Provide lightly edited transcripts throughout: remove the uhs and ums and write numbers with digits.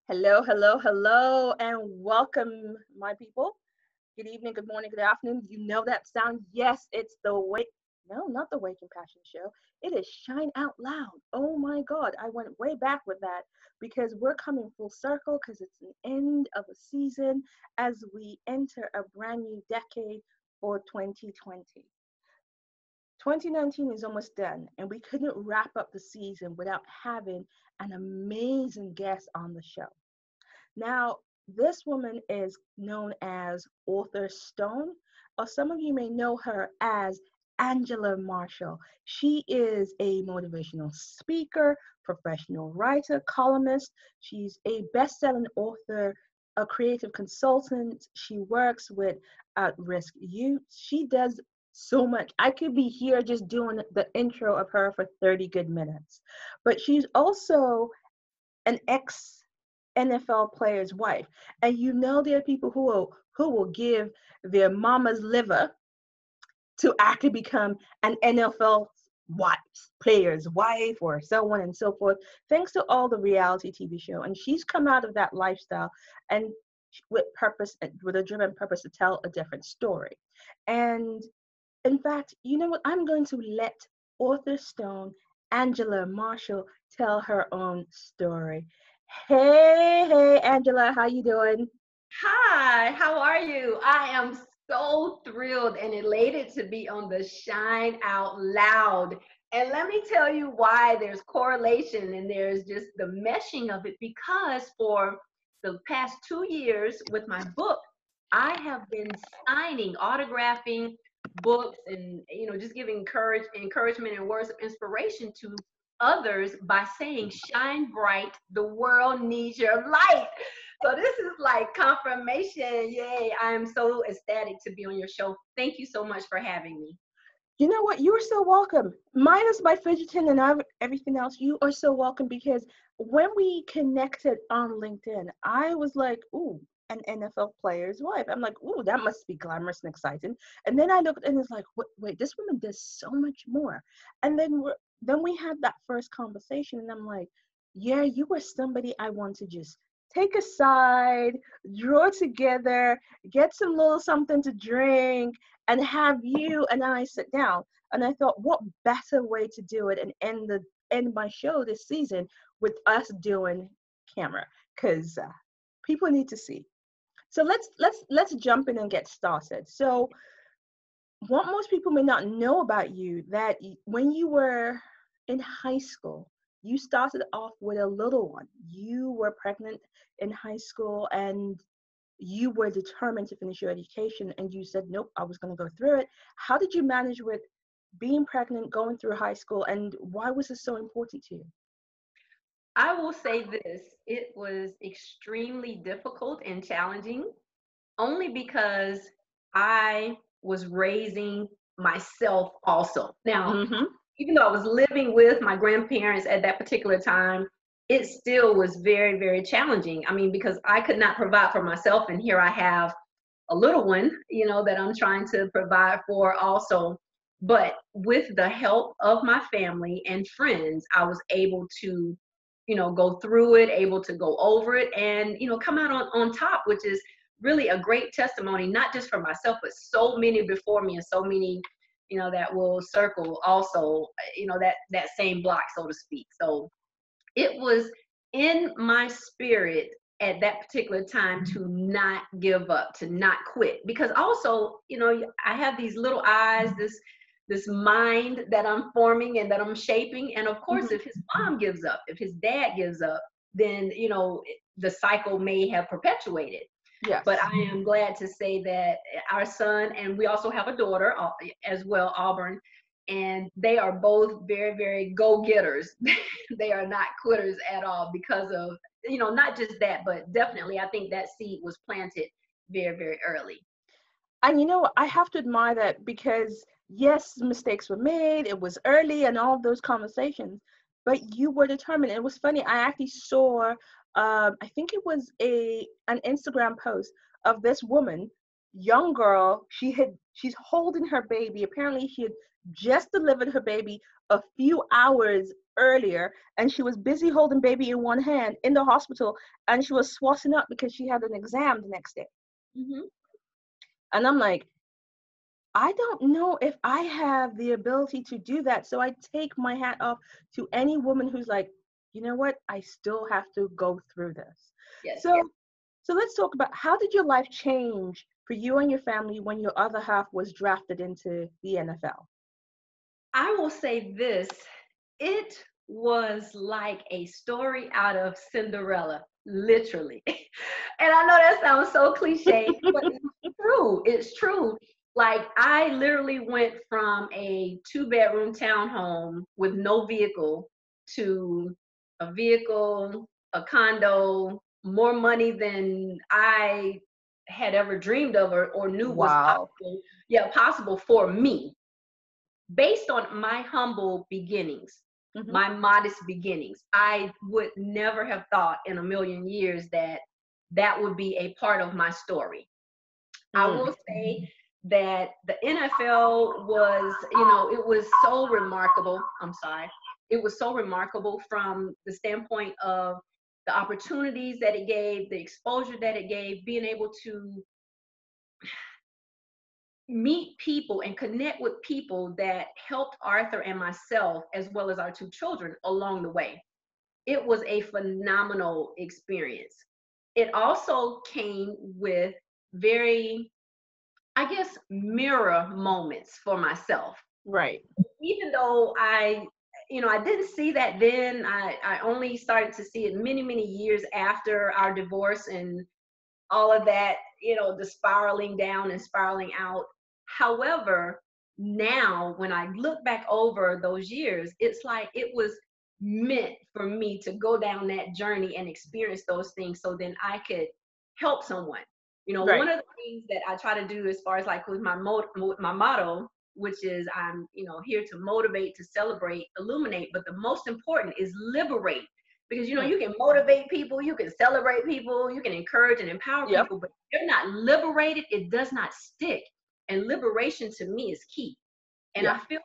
Hello, hello, hello, and welcome, my people. Good evening, good morning, good afternoon. You know that sound? Yes, it's the Wake. No, not the Wake and Passion Show. It is Shine Out Loud. Oh my God, I went way back with that because we're coming full circle because it's the end of a season as we enter a brand new decade for 2020. 2019 is almost done, and we couldn't wrap up the season without having an amazing guest on the show. Now, this woman is known as Author Stone, or some of you may know her as Angela Marshall. She is a motivational speaker, professional writer, columnist. She's a best-selling author, a creative consultant. She works with at-risk youth. She does so much. I could be here just doing the intro of her for 30 good minutes. But she's also an ex NFL player's wife. And you know there are people who will give their mama's liver to actually become an NFL wife, player's wife, or so on and so forth, thanks to all the reality TV show. And she's come out of that lifestyle and with purpose, with a driven purpose to tell a different story. And in fact, you know what? I'm going to let Author Stone, Angela Marshall, tell her own story. Hey, Angela, how you doing? Hi, how are you? I am so thrilled and elated to be on the Shine Out Loud. And let me tell you why there's correlation and there's just the meshing of it because for the past 2 years with my book, I have been signing, autographing books and just giving encouragement and words of inspiration to others by saying, shine bright, the world needs your light. So this is like confirmation. Yay. I am so ecstatic to be on your show. Thank you so much for having me. You know what? You are so welcome. Minus my fidgeting and everything else, you are so welcome because when we connected on LinkedIn, I was like, ooh, an NFL player's wife. I'm like, ooh, that must be glamorous and exciting. And then I looked and it's like, wait, this woman does so much more. And then we had that first conversation, and I'm like, yeah, you were somebody I want to just take aside, draw together, get some little something to drink, and have you and I sit down. And I thought, what better way to do it and end my show this season with us doing camera, because people need to see. So let's jump in and get started. So what most people may not know about you that when you were in high school, you started off with a little one. You were pregnant in high school and you were determined to finish your education and you said, nope, I was going to go through it. How did you manage with being pregnant, going through high school, and why was this so important to you? I will say this, it was extremely difficult and challenging only because I was raising myself also. Now, Mm-hmm. even though I was living with my grandparents at that particular time, it still was very, very challenging. I mean, because I could not provide for myself, and here I have a little one, that I'm trying to provide for also. But with the help of my family and friends, I was able to, go through it, able to go over it, and, come out on top, which is really a great testimony, not just for myself, but so many before me and so many that will circle also, that same block, so to speak. So it was in my spirit at that particular time to not give up, to not quit, because also, I have these little eyes, this mind that I'm forming and that I'm shaping. And of course, Mm-hmm. if his mom gives up, if his dad gives up, then the cycle may have perpetuated. But Yes. I am glad to say that our son, and we also have a daughter as well, Auburn, and they are both very, very go-getters. They are not quitters at all because of, not just that, but definitely I think that seed was planted very, very early. And you know what? I have to admire that because yes, mistakes were made. It was early and all of those conversations, but you were determined. It was funny. I actually saw, I think it was an Instagram post of this woman, young girl. She's holding her baby. Apparently, she had just delivered her baby a few hours earlier, and she was busy holding baby in one hand in the hospital, and she was swassing up because she had an exam the next day. Mm-hmm. And I'm like, I don't know if I have the ability to do that. So I take my hat off to any woman who's like, you know what? I still have to go through this. Yes. So, so let's talk about, how did your life change for you and your family when your other half was drafted into the NFL? I will say this, it was like a story out of Cinderella, literally. And I know that sounds so cliche, but it's true. It's true. Like, I literally went from a 2-bedroom townhome with no vehicle to a vehicle, a condo, more money than I had ever dreamed of or knew was Wow. possible. Yeah, possible for me, based on my humble beginnings, Hmm. my modest beginnings. I would never have thought in a million years that that would be a part of my story. I Mm. will say that the NFL was, it was so remarkable. I'm sorry. It was so remarkable from the standpoint of the opportunities that it gave, the exposure that it gave, being able to meet people and connect with people that helped Arthur and myself, as well as our 2 children, along the way. It was a phenomenal experience. It also came with very, I guess, mirror moments for myself. Right. Even though I didn't see that then, I only started to see it many, many years after our divorce and all of that, the spiraling down and spiraling out. However, now when I look back over those years, it's like it was meant for me to go down that journey and experience those things so then I could help someone. One Right. of the things that I try to do as far as like with my motto, which is I'm, here to motivate, to celebrate, illuminate, but the most important is liberate, because Mm. you can motivate people, you can celebrate people, you can encourage and empower Yep. people, but if you're not liberated, it does not stick. And liberation to me is key. And Yeah. I feel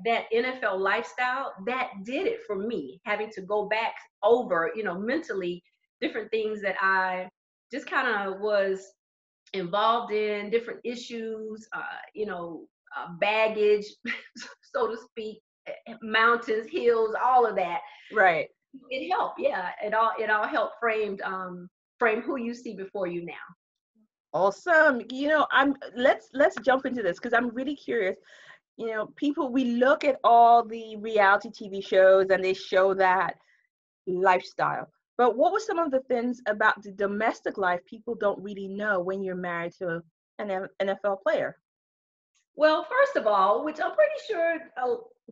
that NFL lifestyle, that did it for me, having to go back over, mentally, different things that I just kind of was involved in, different issues, baggage, so to speak, mountains, hills, all of that. Right. It helped, yeah. It all helped frame who you see before you now. Awesome. Let's jump into this because I'm really curious. People, we look at all the reality TV shows and they show that lifestyle. But what were some of the things about the domestic life people don't really know when you're married to an NFL player? Well, first of all, which I'm pretty sure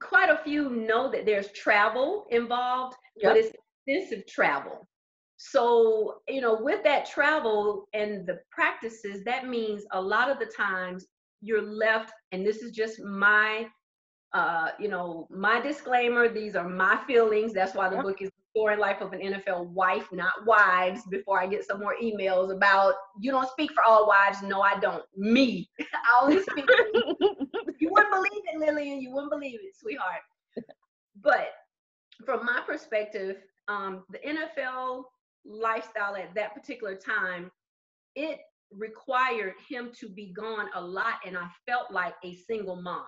quite a few know, that there's travel involved, but Yep. it's extensive travel. So, with that travel and the practices, that means a lot of the times you're left, and this is just my disclaimer, these are my feelings. That's why the Yep. book is The Story and Life of an NFL Wife, not wives, before I get some more emails about, you don't speak for all wives. No, I don't. Me. I only speak for me. You wouldn't believe it, Lillian. You wouldn't believe it, sweetheart. But from my perspective, the NFL lifestyle at that particular time, it required him to be gone a lot, and I felt like a single mom.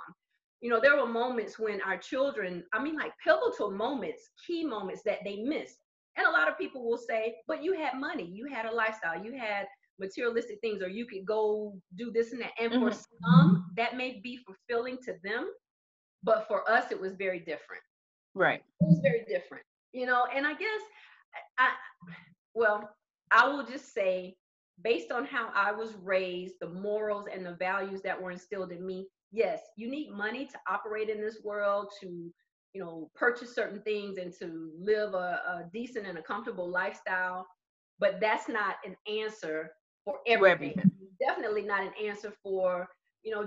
There were moments when our children, I mean, like pivotal moments, key moments that they missed. And a lot of people will say, but you had money, you had a lifestyle, you had materialistic things, or you could go do this and that. And for Hmm. some, that may be fulfilling to them, but for us, it was very different. Right. It was very different, and I guess I, well, I will just say, based on how I was raised, the morals and the values that were instilled in me, yes, you need money to operate in this world, to, purchase certain things and to live a decent and a comfortable lifestyle. But that's not an answer for To everything. everything. Definitely not an answer for,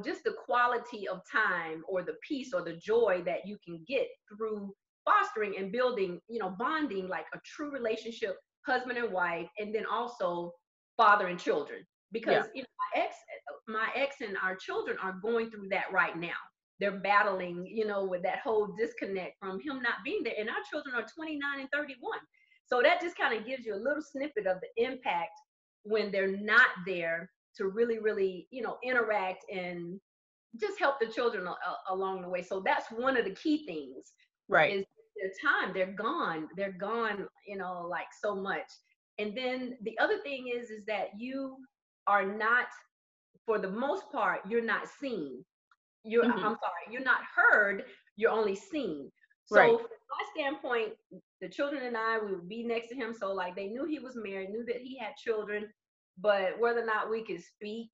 just the quality of time or the peace or the joy that you can get through fostering and building, bonding like a true relationship, husband and wife, and then also father and children. Because Yeah. my ex and our children are going through that right now. they're battling, you know, with that whole disconnect from him not being there. And our children are 29 and 31. So that just kind of gives you a little snippet of the impact when they're not there to really, really, you know, interact and just help the children along the way. So that's one of the key things, Right. is their time. They're gone, you know, like so much. And then the other thing is that you are not, for the most part, you're not seen. Mm-hmm. I'm sorry, you're not heard, you're only seen. Right. So from my standpoint, the children and I, we would be next to him. So like they knew he was married, knew that he had children, but whether or not we could speak,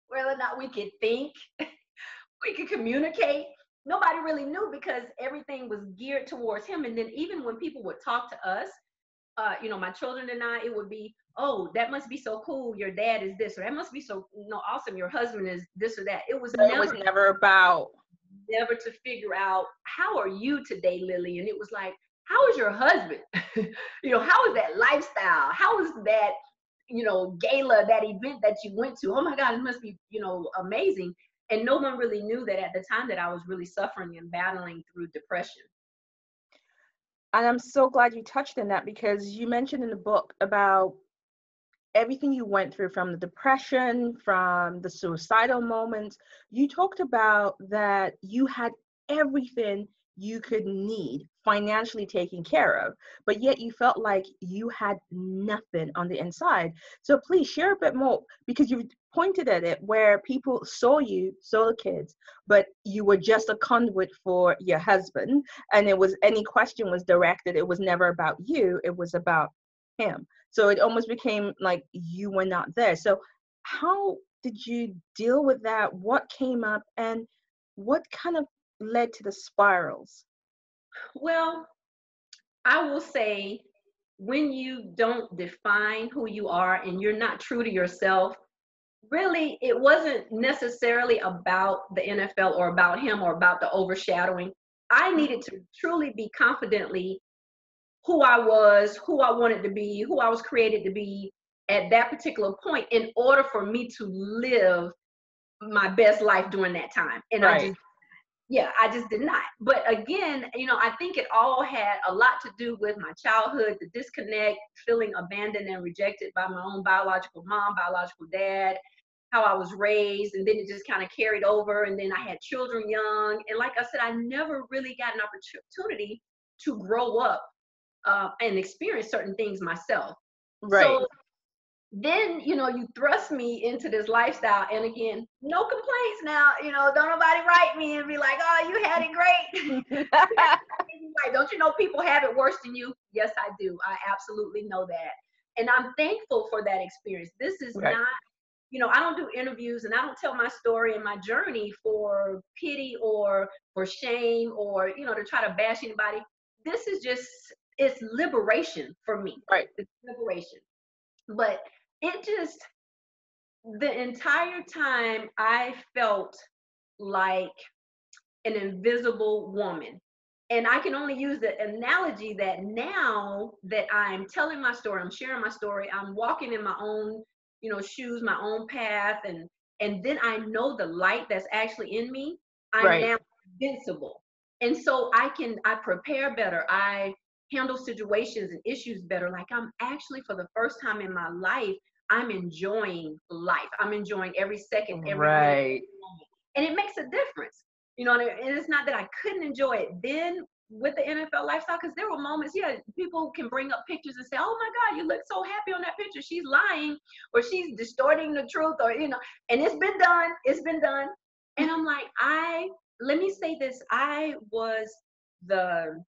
whether or not we could think, we could communicate, nobody really knew, because everything was geared towards him. And then even when people would talk to us, you know, my children and I, it would be, oh, that must be so cool, your dad is this, or that must be so, you know, awesome, your husband is this or that. It was Never about. never to figure out, how are you today, Lily? And it was like, how is your husband? You know, how is that lifestyle? How is that, you know, gala, that event that you went to? Oh my God, it must be, you know, amazing. And no one really knew that at the time that I was really suffering and battling through depression. And I'm so glad you touched on that, because you mentioned in the book about everything you went through, from the depression, from the suicidal moments. You talked about that you had everything you could need financially taken care of, but yet you felt like you had nothing on the inside. So please share a bit more, because you pointed at it where people saw you, saw the kids, but you were just a conduit for your husband, and it was, any question was directed, it was never about you, it was about him. So it almost became like you were not there. So how did you deal with that? What came up, and what kind of led to the spirals? Well, I will say, when you don't define who you are and you're not true to yourself, really, it wasn't necessarily about the NFL or about him or about the overshadowing. I needed to truly be confidently who I was, who I wanted to be, who I was created to be at that particular point, in order for me to live my best life during that time. And Right. I just did not. But again, you know, I think it all had a lot to do with my childhood, the disconnect, feeling abandoned and rejected by my own biological mom, biological dad, how I was raised. And then it just kind of carried over. And then I had children young. And like I said, I never really got an opportunity to grow up and experience certain things myself. Right. So then, you know, you thrust me into this lifestyle, and again, no complaints now. You know, don't nobody write me and be like, oh, you had it great. Like, don't you know people have it worse than you? Yes, I do. I absolutely know that. And I'm thankful for that experience. This is Right. not, you know, I don't do interviews and I don't tell my story and my journey for pity or for shame or, you know, to try to bash anybody. This is just, it's liberation for me. Right. It's liberation. But it just, the entire time I felt like an invisible woman. And I can only use the analogy that now that I'm telling my story, I'm sharing my story, I'm walking in my own, you know, shoes, my own path, and then I know the light that's actually in me. I'm Right. now invincible. And so I prepare better. I handle situations and issues better. Like, I'm actually, for the first time in my life, I'm enjoying life. I'm enjoying every second, every minute, Right. every moment. And it makes a difference. You know, and it's not that I couldn't enjoy it then with the NFL lifestyle, because there were moments, yeah, people can bring up pictures and say, oh my God, you look so happy on that picture. She's lying, or she's distorting the truth, or, you know, and it's been done. It's been done. And I'm like, let me say this, I was the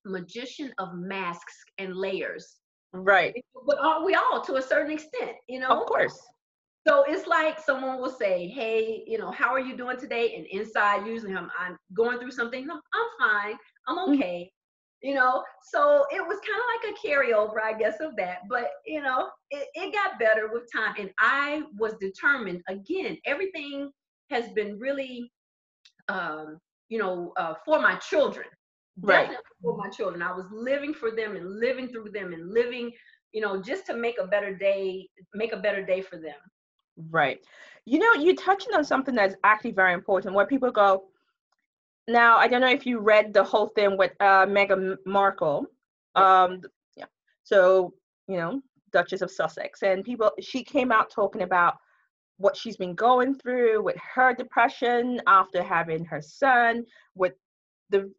magician of masks and layers. Right. But aren't we all, to a certain extent, you Of know? course. So it's like someone will say, hey, you know, how are you doing today? And inside, usually I'm going through something. I'm fine. I'm okay. You know, so it was kind of like a carryover, I guess, of that. But, you know, it got better with time. And I was determined. Again, everything has been really, you know, for my children. Right. Definitely for my children. I was living for them and living through them and living, you know, just to make a better day for them. Right. You know, you're touching on something that's actually very important, where people go, Now, I don't know if you read the whole thing with Meghan Markle. Yes. Yeah. So, Duchess of Sussex, and she came out talking about what she's been going through with her depression after having her son, with the,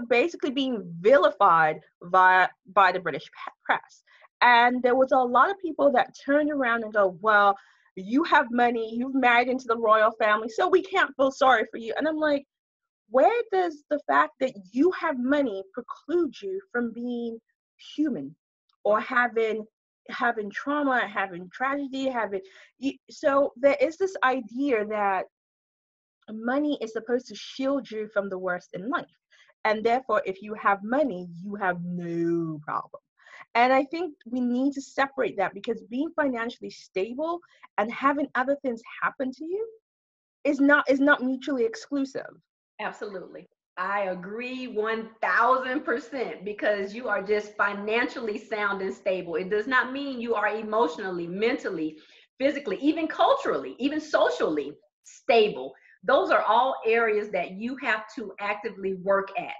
basically being vilified by the British press. And there was a lot of people that turned around and go, well, you have money, you've married into the royal family, so we can't feel sorry for you. And I'm like, where does the fact that you have money preclude you from being human or Right. having trauma, having tragedy, so there is this idea that money is supposed to shield you from the worst in life. And therefore, if you have money, you have no problem. And I think we need to separate that, because being financially stable and having other things happen to you is not mutually exclusive. Absolutely. I agree 1000% because you are just financially sound and stable. It does not mean you are emotionally, mentally, physically, even culturally, even socially stable. Those are all areas that you have to actively work at. Now,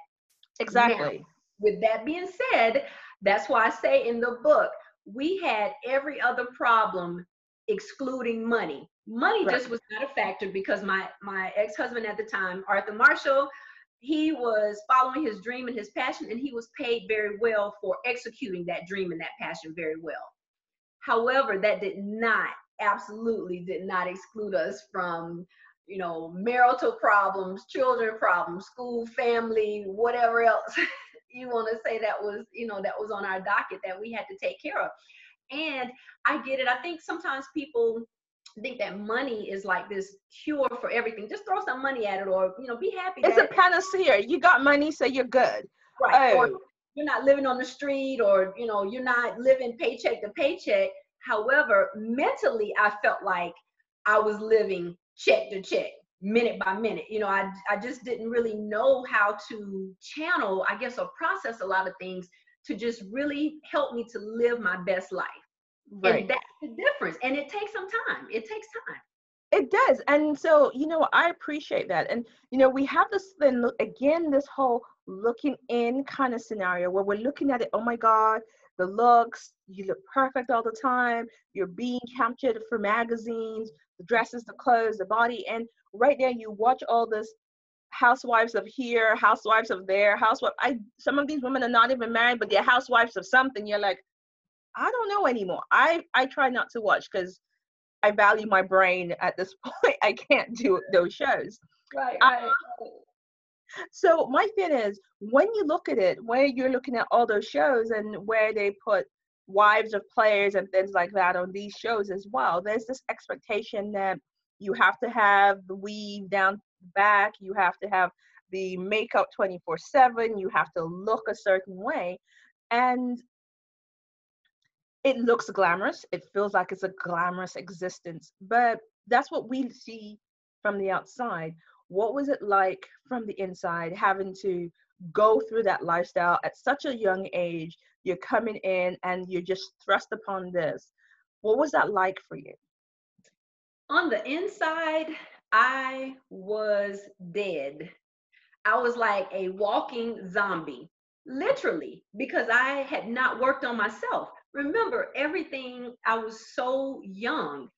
Exactly. with that being said, that's why I say in the book, we had every other problem excluding money. Money Right. just was not a factor because my ex-husband at the time, Arthur Marshall, he was following his dream and his passion, and he was paid very well for executing that dream and that passion very well. However, that did not, absolutely did not exclude us from, marital problems, children problems, school, family, whatever else you want to say that was, that was on our docket that we had to take care of. And I get it. I think sometimes people think that money is like this cure for everything. Just throw some money at it, or, be happy It's a that, panacea. You got money, so you're good. right. Or Oh, you're not living on the street, or, you're not living paycheck to paycheck. However, mentally, I felt like I was living check to check, minute by minute. I just didn't really know how to channel, I guess, or process a lot of things to just really help me to live my best life. And right. that's the difference. And it takes some time. It takes time. It does. And so, I appreciate that. And, we have this then again, this whole looking in kind of scenario where we're looking at it. Oh my God, the looks, you look perfect all the time. You're being captured for magazines, the dresses, the clothes, the body. And right there, you watch all this housewives of here, housewives of there, some of these women are not even married, but they're housewives of something. You're like, I don't know anymore. I try not to watch because I value my brain at this point. I can't do those shows. Right, Uh, right. so my thing is, when you look at it, where you're looking at all those shows and where they put wives of players and things like that on these shows as well, there's this expectation that you have to have the weave down the back, you have to have the makeup 24/7, you have to look a certain way. And it looks glamorous. It feels like it's a glamorous existence, but that's what we see from the outside. What was it like from the inside, having to go through that lifestyle at such a young age? You're coming in and you're just thrust upon this. What was that like for you? On the inside, I was dead. I was like a walking zombie, literally, because I had not worked on myself. Remember, everything, I was so young.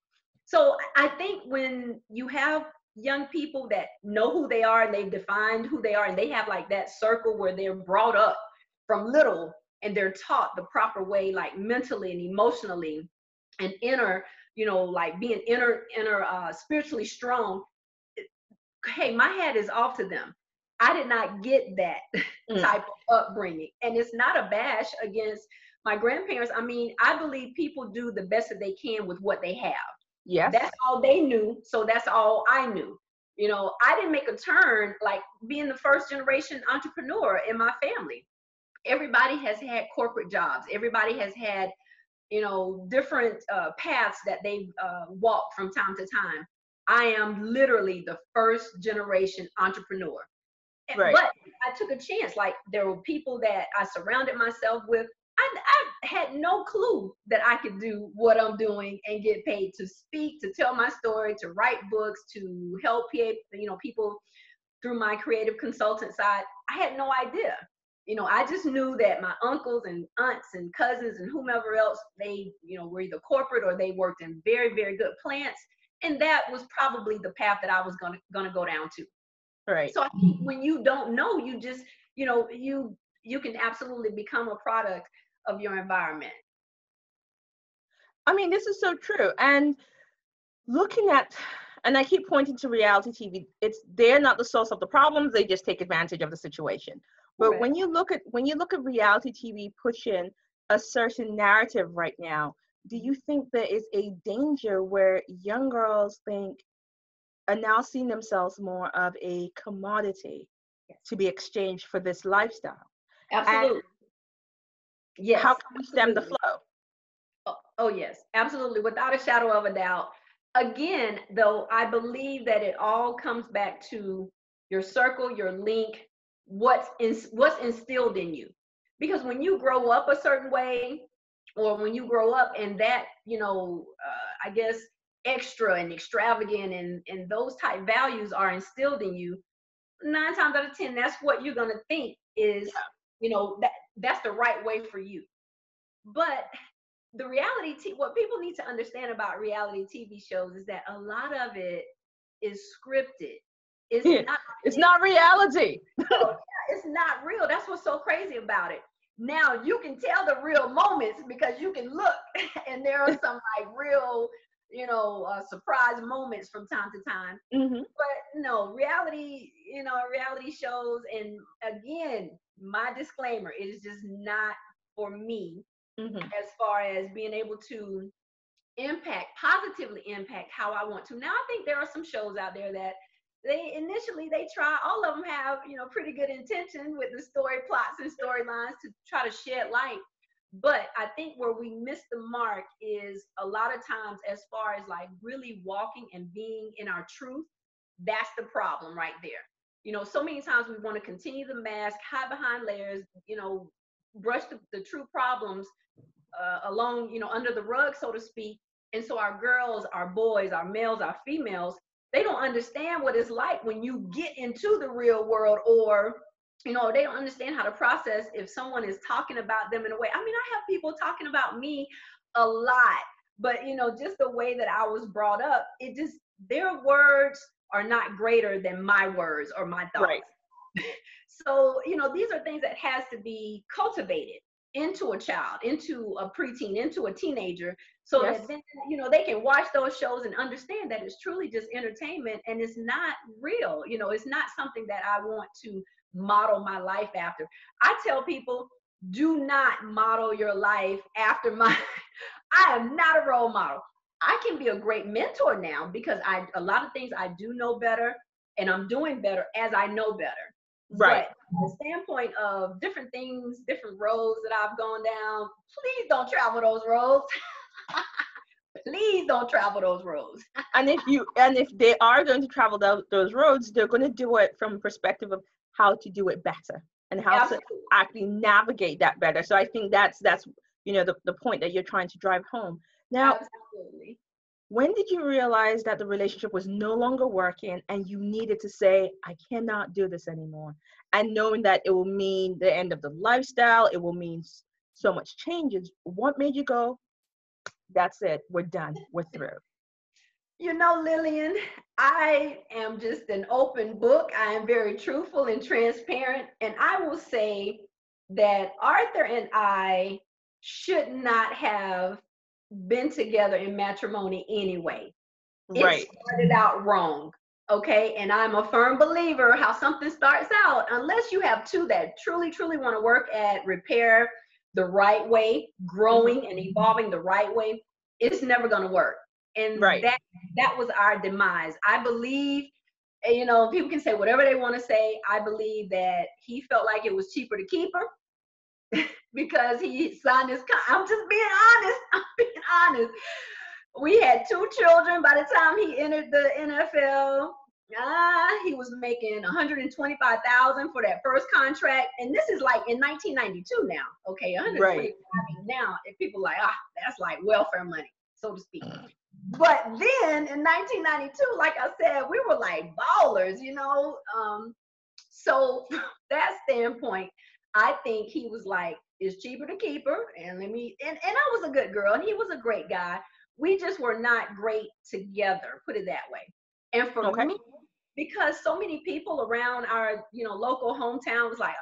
So I think when you have young people that know who they are and they've defined who they are, and they have like that circle where they're brought up from little and they're taught the proper way, like mentally and emotionally and inner, like being spiritually strong. Hey, my hat is off to them. I did not get that Mm, type of upbringing. And it's not a bash against my grandparents. I mean, I believe people do the best that they can with what they have. yes. That's all they knew. So that's all I knew. I didn't make a turn like being the first generation entrepreneur in my family. Everybody has had corporate jobs. Everybody has had, different paths that they've walked from time to time. I am literally the first generation entrepreneur. Right. But I took a chance. Like, there were people that I surrounded myself with. I had no clue that I could do what I'm doing and get paid to speak, to tell my story, to write books, to help people, through my creative consultant side, I had no idea. You know, I just knew that my uncles and aunts and cousins and whomever else, they, you know, were either corporate or they worked in very, very good plants. And that was probably the path that I was gonna go down to. Right. So I think when you don't know, you just, you know, you can absolutely become a product of your environment. I mean, this is so true. And looking at, and I keep pointing to reality TV, they're not the source of the problems, they just take advantage of the situation. But Correct. when you look at reality TV pushing a certain narrative right now, do you think there is a danger where young girls are now seeing themselves more of a commodity to be exchanged for this lifestyle? Absolutely. And yes. how can we stem the Absolutely. flow? Oh, yes, absolutely. Without a shadow of a doubt. Again, though, I believe that it all comes back to your circle, your link, what's instilled in you. Because when you grow up a certain way, or when you grow up and that, you know, I guess extra and extravagant and those type values are instilled in you, 9 times out of 10, that's what you're gonna think is, you know, that's the right way for you. But the what people need to understand about reality TV shows is that a lot of it is scripted. It's not. It's not reality. It's not real. That's what's so crazy about it. Now you can tell the real moments because you can look, and there are some like real, you know, surprise moments from time to time. Mm-hmm. But no, reality, you know, reality shows, and again, my disclaimer, it is just not for me. Mm-hmm. As far as being able to positively impact how I want to. Now, I think there are some shows out there that they try, all of them have, you know, pretty good intention with the story plots and storylines to try to shed light. But I think where we miss the mark is a lot of times as far as like really walking and being in our truth. That's the problem right there. You know, so many times we want to continue the mask, hide behind layers, you know, brush the true problems along, you know, under the rug, so to speak. And so our girls, our boys, our males, our females, they don't understand what it's like when you get into the real world, or, you know, they don't understand how to process if someone is talking about them in a way. I mean, I have people talking about me a lot, but, you know, just the way that I was brought up, it just, their words are not greater than my words or my thoughts. Right. So, you know, these are things that has to be cultivated into a child, into a preteen, into a teenager, so that then, you know, they can watch those shows and understand that it's truly just entertainment and it's not real. You know, it's not something that I want to model my life after. I tell people, do not model your life after I am not a role model. I can be a great mentor now because a lot of things I do know better, and I'm doing better as I know better. Right. But from the standpoint of different things, different roads that I've gone down, please don't travel those roads. Please don't travel those roads. And if they are going to travel those roads, they're going to do it from a perspective of how to do it better and how to actually navigate that better. So I think that's you know, the point that you're trying to drive home. Now, absolutely. When did you realize that the relationship was no longer working and you needed to say, I cannot do this anymore? And knowing that it will mean the end of the lifestyle, it will mean so much changes. What made you go, that's it, we're done, we're through? You know, Lillian, I am just an open book. I am very truthful and transparent. And I will say that Arthur and I should not have been together in matrimony anyway. Right. It started out wrong. Okay. And I'm a firm believer how something starts out, unless you have two that truly, truly want to work at repair the right way, growing and evolving the right way, it's never going to work. And that was our demise. I believe, you know, people can say whatever they want to say. I believe that he felt like it was cheaper to keep her because he signed his I'm just being honest. I'm being honest. We had 2 children by the time he entered the NFL. He was making $125,000 for that first contract, and this is like in 1992 now. Okay, $125,000 now. If people are like, that's like welfare money, so to speak. But then in 1992, like I said, we were like ballers, you know. So from that standpoint, I think he was like, it's cheaper to keep her. And and I was a good girl and he was a great guy. We just were not great together, put it that way. And for Okay. me, because so many people around our, local hometown was like,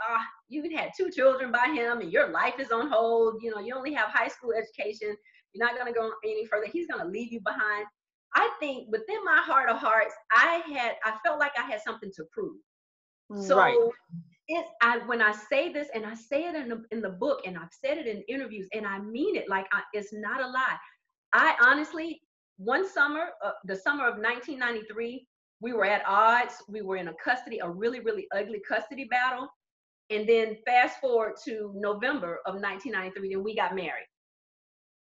you had 2 children by him and your life is on hold. You only have high school education. You're not going to go any further. He's going to leave you behind. I think within my heart of hearts, I felt like I had something to prove. Right. So when I say this, and I say it in the book, and I've said it in interviews, and I mean it, like it's not a lie. I honestly, one summer, the summer of 1993, we were at odds. We were in a really, really ugly custody battle. And then fast forward to November of 1993, and we got married.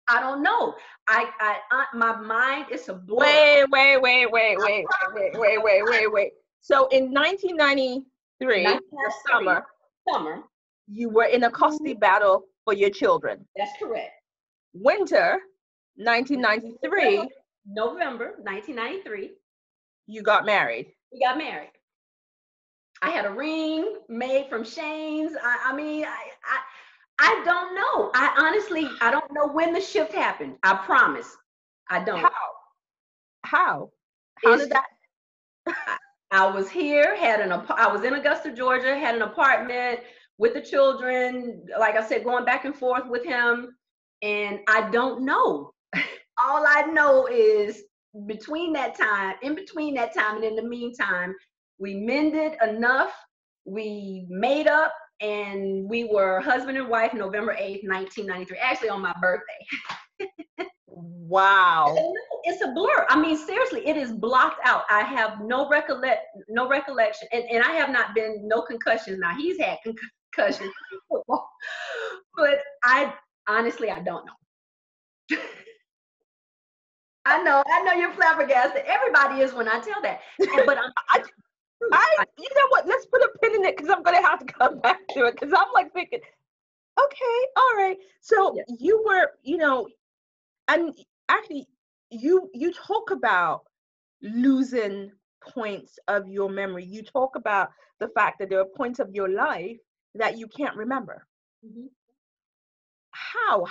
I don't know. My mind is a blur. Wait. So in 1993, the 1993 summer. you were in a custody battle for your children. That's correct. Winter 1993, November 1993, you got married. we got married. I had a ring made from Shane's. I don't know. I don't know when the shift happened. I promise. I don't. How It's did that? I was here, I was in Augusta, Georgia, had an apartment with the children, like I said, going back and forth with him. And I don't know. All I know is in between that time, and in the meantime, we mended enough, we made up, and we were husband and wife November 8th, 1993, actually on my birthday. Wow. It's a blur. I mean, seriously, it is blocked out. I have no recollection. And I have not been, no concussions. Now, he's had concussions. But I honestly don't know. I know you're flabbergasted. Everybody is when I tell that. But you know what? Let's put a pin in it because I'm going to have to come back to it because I'm like thinking, okay, all right. So yeah. You were, and actually you talk about losing points of your memory. You talk about the fact that there are points of your life that you can't remember. Mm-hmm. How,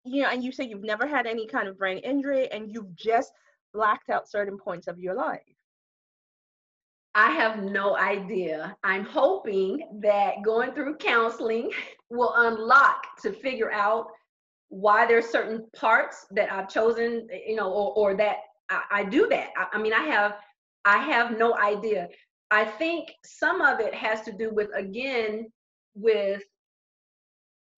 and you say you've never had any kind of brain injury and you've just blacked out certain points of your life. I have no idea. I'm hoping that going through counseling will unlock to figure out why there's certain parts that I've chosen, or that I do that. I mean, I have no idea. I think some of it has to do with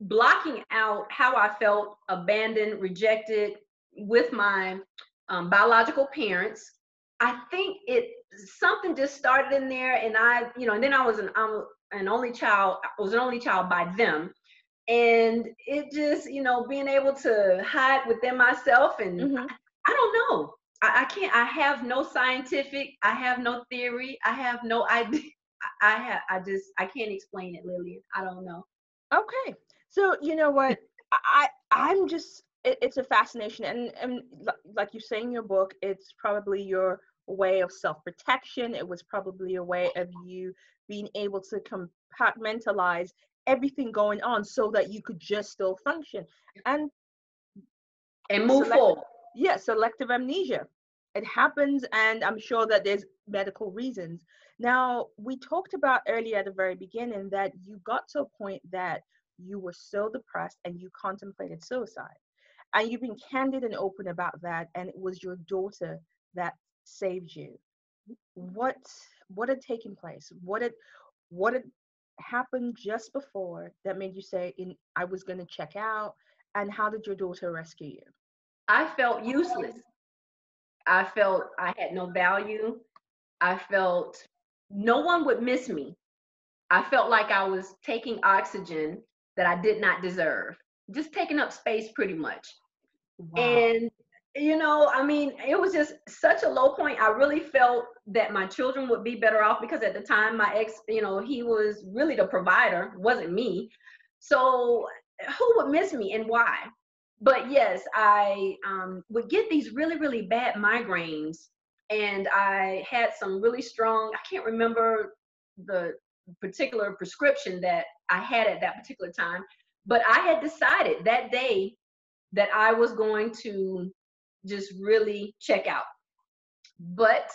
blocking out how I felt abandoned, rejected with my biological parents. I think something just started in there, and and then I'm an only child. I was an only child by them. And it just, being able to hide within myself, and mm-hmm. I don't know. I can't. I have no scientific. I have no theory. I have no idea. I can't explain it, Lillian. I don't know. Okay, so you know what? I'm just. It's a fascination, and like you say in your book, it's probably your way of self-protection. It was probably a way of you being able to compartmentalize everything going on so that you could just still function and move forward. Yeah, selective amnesia. It happens, and I'm sure that there's medical reasons. Now, we talked about earlier at the very beginning that you got to a point that you were so depressed and you contemplated suicide. And you've been candid and open about that, and it was your daughter that saved you. What had taken place? What had happened just before that made you say, I was going to check out? And how did your daughter rescue you? I felt useless. I felt I had no value. I felt no one would miss me. I felt like I was taking oxygen that I did not deserve, just taking up space pretty much. Wow. And it was just such a low point. I really felt that my children would be better off because at the time my ex, he was really the provider, wasn't me. So who would miss me and why? But yes, I would get these really, really bad migraines, and I had some really strong, I can't remember the particular prescription that I had at that particular time, but I had decided that day that I was going to just really check out. But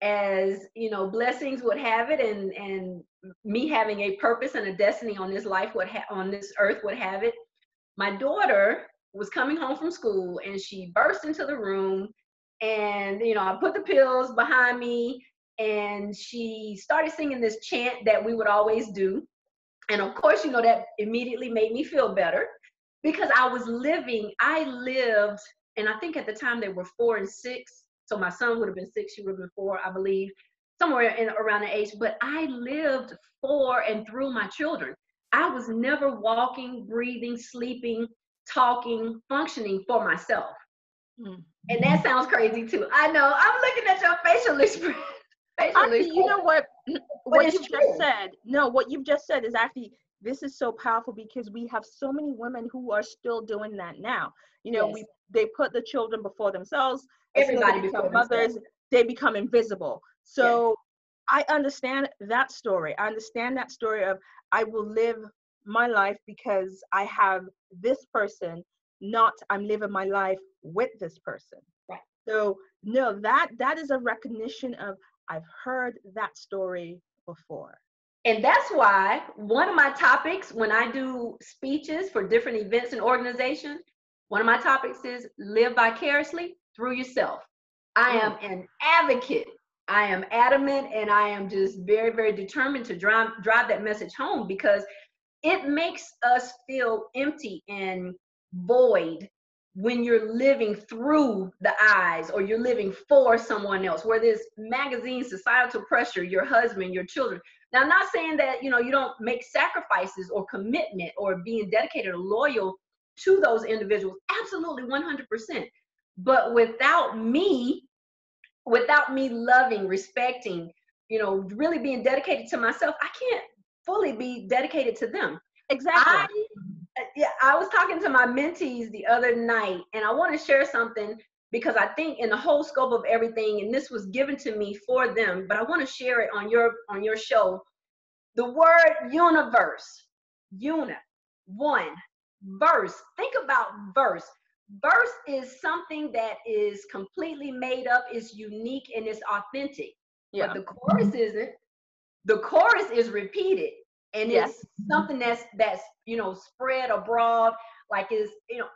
as you know, blessings would have it, and me having a purpose and a destiny on this life on this earth would have it, my daughter was coming home from school and she burst into the room, and I put the pills behind me, and she started singing this chant that we would always do. And of course, that immediately made me feel better, because I lived, and I think at the time they were 4 and 6. So my son would have been 6, she would have been 4, I believe, somewhere around the age. But I lived for and through my children. I was never walking, breathing, sleeping, talking, functioning for myself. Mm. And that sounds crazy too. I know. I'm looking at your facial expression. Actually, you know what? What you've just said. No, what you've just said is actually, this is so powerful, because we have so many women who are still doing that now. Yes. They put the children before themselves. Everybody become mothers. They become invisible. So yes. I understand that story. I understand that story of, I will live my life because I have this person, not I'm living my life with this person. Right. So no, that is a recognition of, I've heard that story before. And that's why one of my topics when I do speeches for different events and organizations, one of my topics is live vicariously through yourself. I am an advocate. I am adamant, and I am just very, very determined to drive that message home, because it makes us feel empty and void when you're living through the eyes, or you're living for someone else, where there's magazine, societal pressure, your husband, your children. Now, I'm not saying that, you don't make sacrifices or commitment or being dedicated or loyal to those individuals. Absolutely 100%. But without me loving, respecting, really being dedicated to myself, I can't fully be dedicated to them. Exactly. I was talking to my mentees the other night, and I want to share something, because I think in the whole scope of everything, and this was given to me for them, but I want to share it on your show. The word universe, one, verse. Think about verse. Verse is something that is completely made up, is unique, and is authentic. Yeah. But the chorus isn't. The chorus is repeated, and it's something that's spread abroad, like is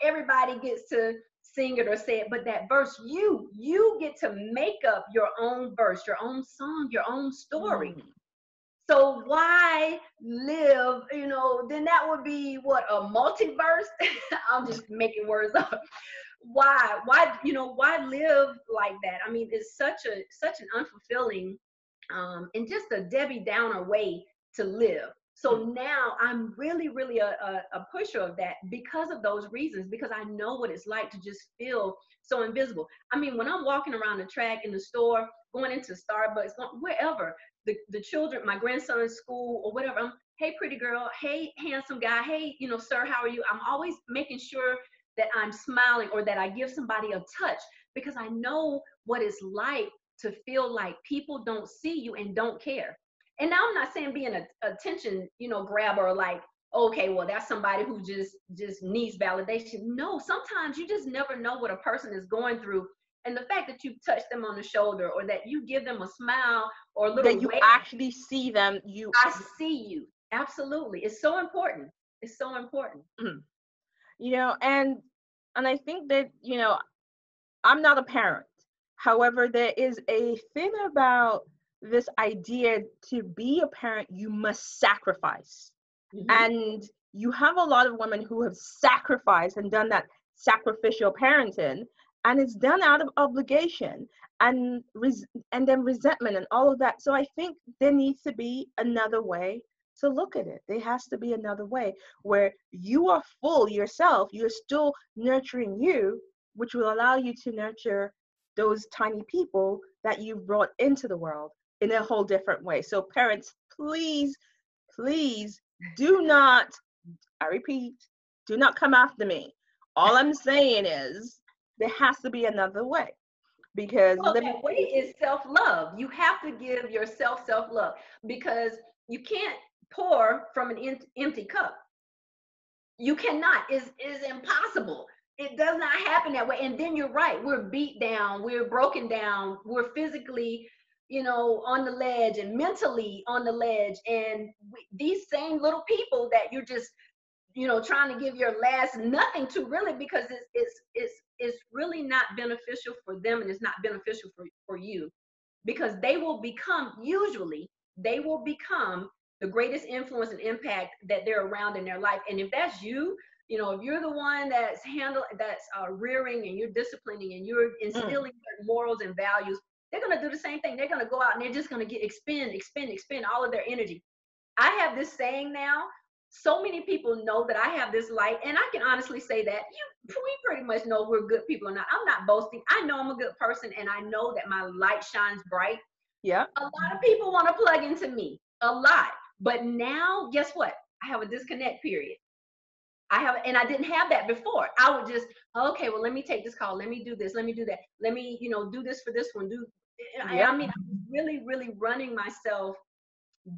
everybody gets to sing it or say it. But that verse, you get to make up your own verse, your own song, your own story. So why live, then that would be what, a multiverse? I'm just making words up. Why live like that? I mean, it's such an unfulfilling and just a Debbie Downer way to live. So now I'm really, really a pusher of that, because of those reasons, because I know what it's like to just feel so invisible. I mean, when I'm walking around the track, in the store, going into Starbucks, wherever, the children, my grandson's school or whatever, hey, pretty girl, hey, handsome guy, hey, sir, how are you? I'm always making sure that I'm smiling, or that I give somebody a touch, because I know what it's like to feel like people don't see you and don't care. And now I'm not saying being a attention, grabber, or like, okay, well, that's somebody who just needs validation. No, sometimes you just never know what a person is going through. And the fact that you touch them on the shoulder, or that you give them a smile, or a little that you wave, actually see them, I see you. Absolutely. It's so important. It's so important. And I think that, I'm not a parent. However, there is a thing about this idea, to be a parent, you must sacrifice. And you have a lot of women who have sacrificed and done that sacrificial parenting, and it's done out of obligation and then resentment and all of that. So I think there needs to be another way to look at it. There has to be another way where you are full yourself, you're still nurturing you, which will allow you to nurture those tiny people that you've brought into the world in a whole different way. So parents, please do not, I repeat, do not come after me All I'm saying is there has to be another way, because Well, living. that way is self-love. You have to give yourself self-love, because you can't pour from an empty cup. You cannot. It's impossible. It does not happen that way. And then you're right. We're beat down. We're broken down. We're physically, on the ledge, and mentally on the ledge. And these same little people that you're just, trying to give your last nothing to, really, because it's really not beneficial for them, and it's not beneficial for you, because they will become the greatest influence and impact that they're around in their life. And if that's you, if you're the one that's rearing, and you're disciplining, and you're instilling certain morals and values, they're going to do the same thing. They're going to go out, and they're just going to expend all of their energy. I have this saying now. So many people know that I have this light, and I can honestly say that we pretty much know we're good people or not. I'm not boasting. I know I'm a good person, and I know that my light shines bright. Yeah. A lot of people want to plug into me, a lot. But now, guess what? I have a disconnect period. And I didn't have that before. I would just, okay, well, let me take this call. Let me do this. Let me do that. Let me, do this for this one. Yeah. I mean, I was really, really running myself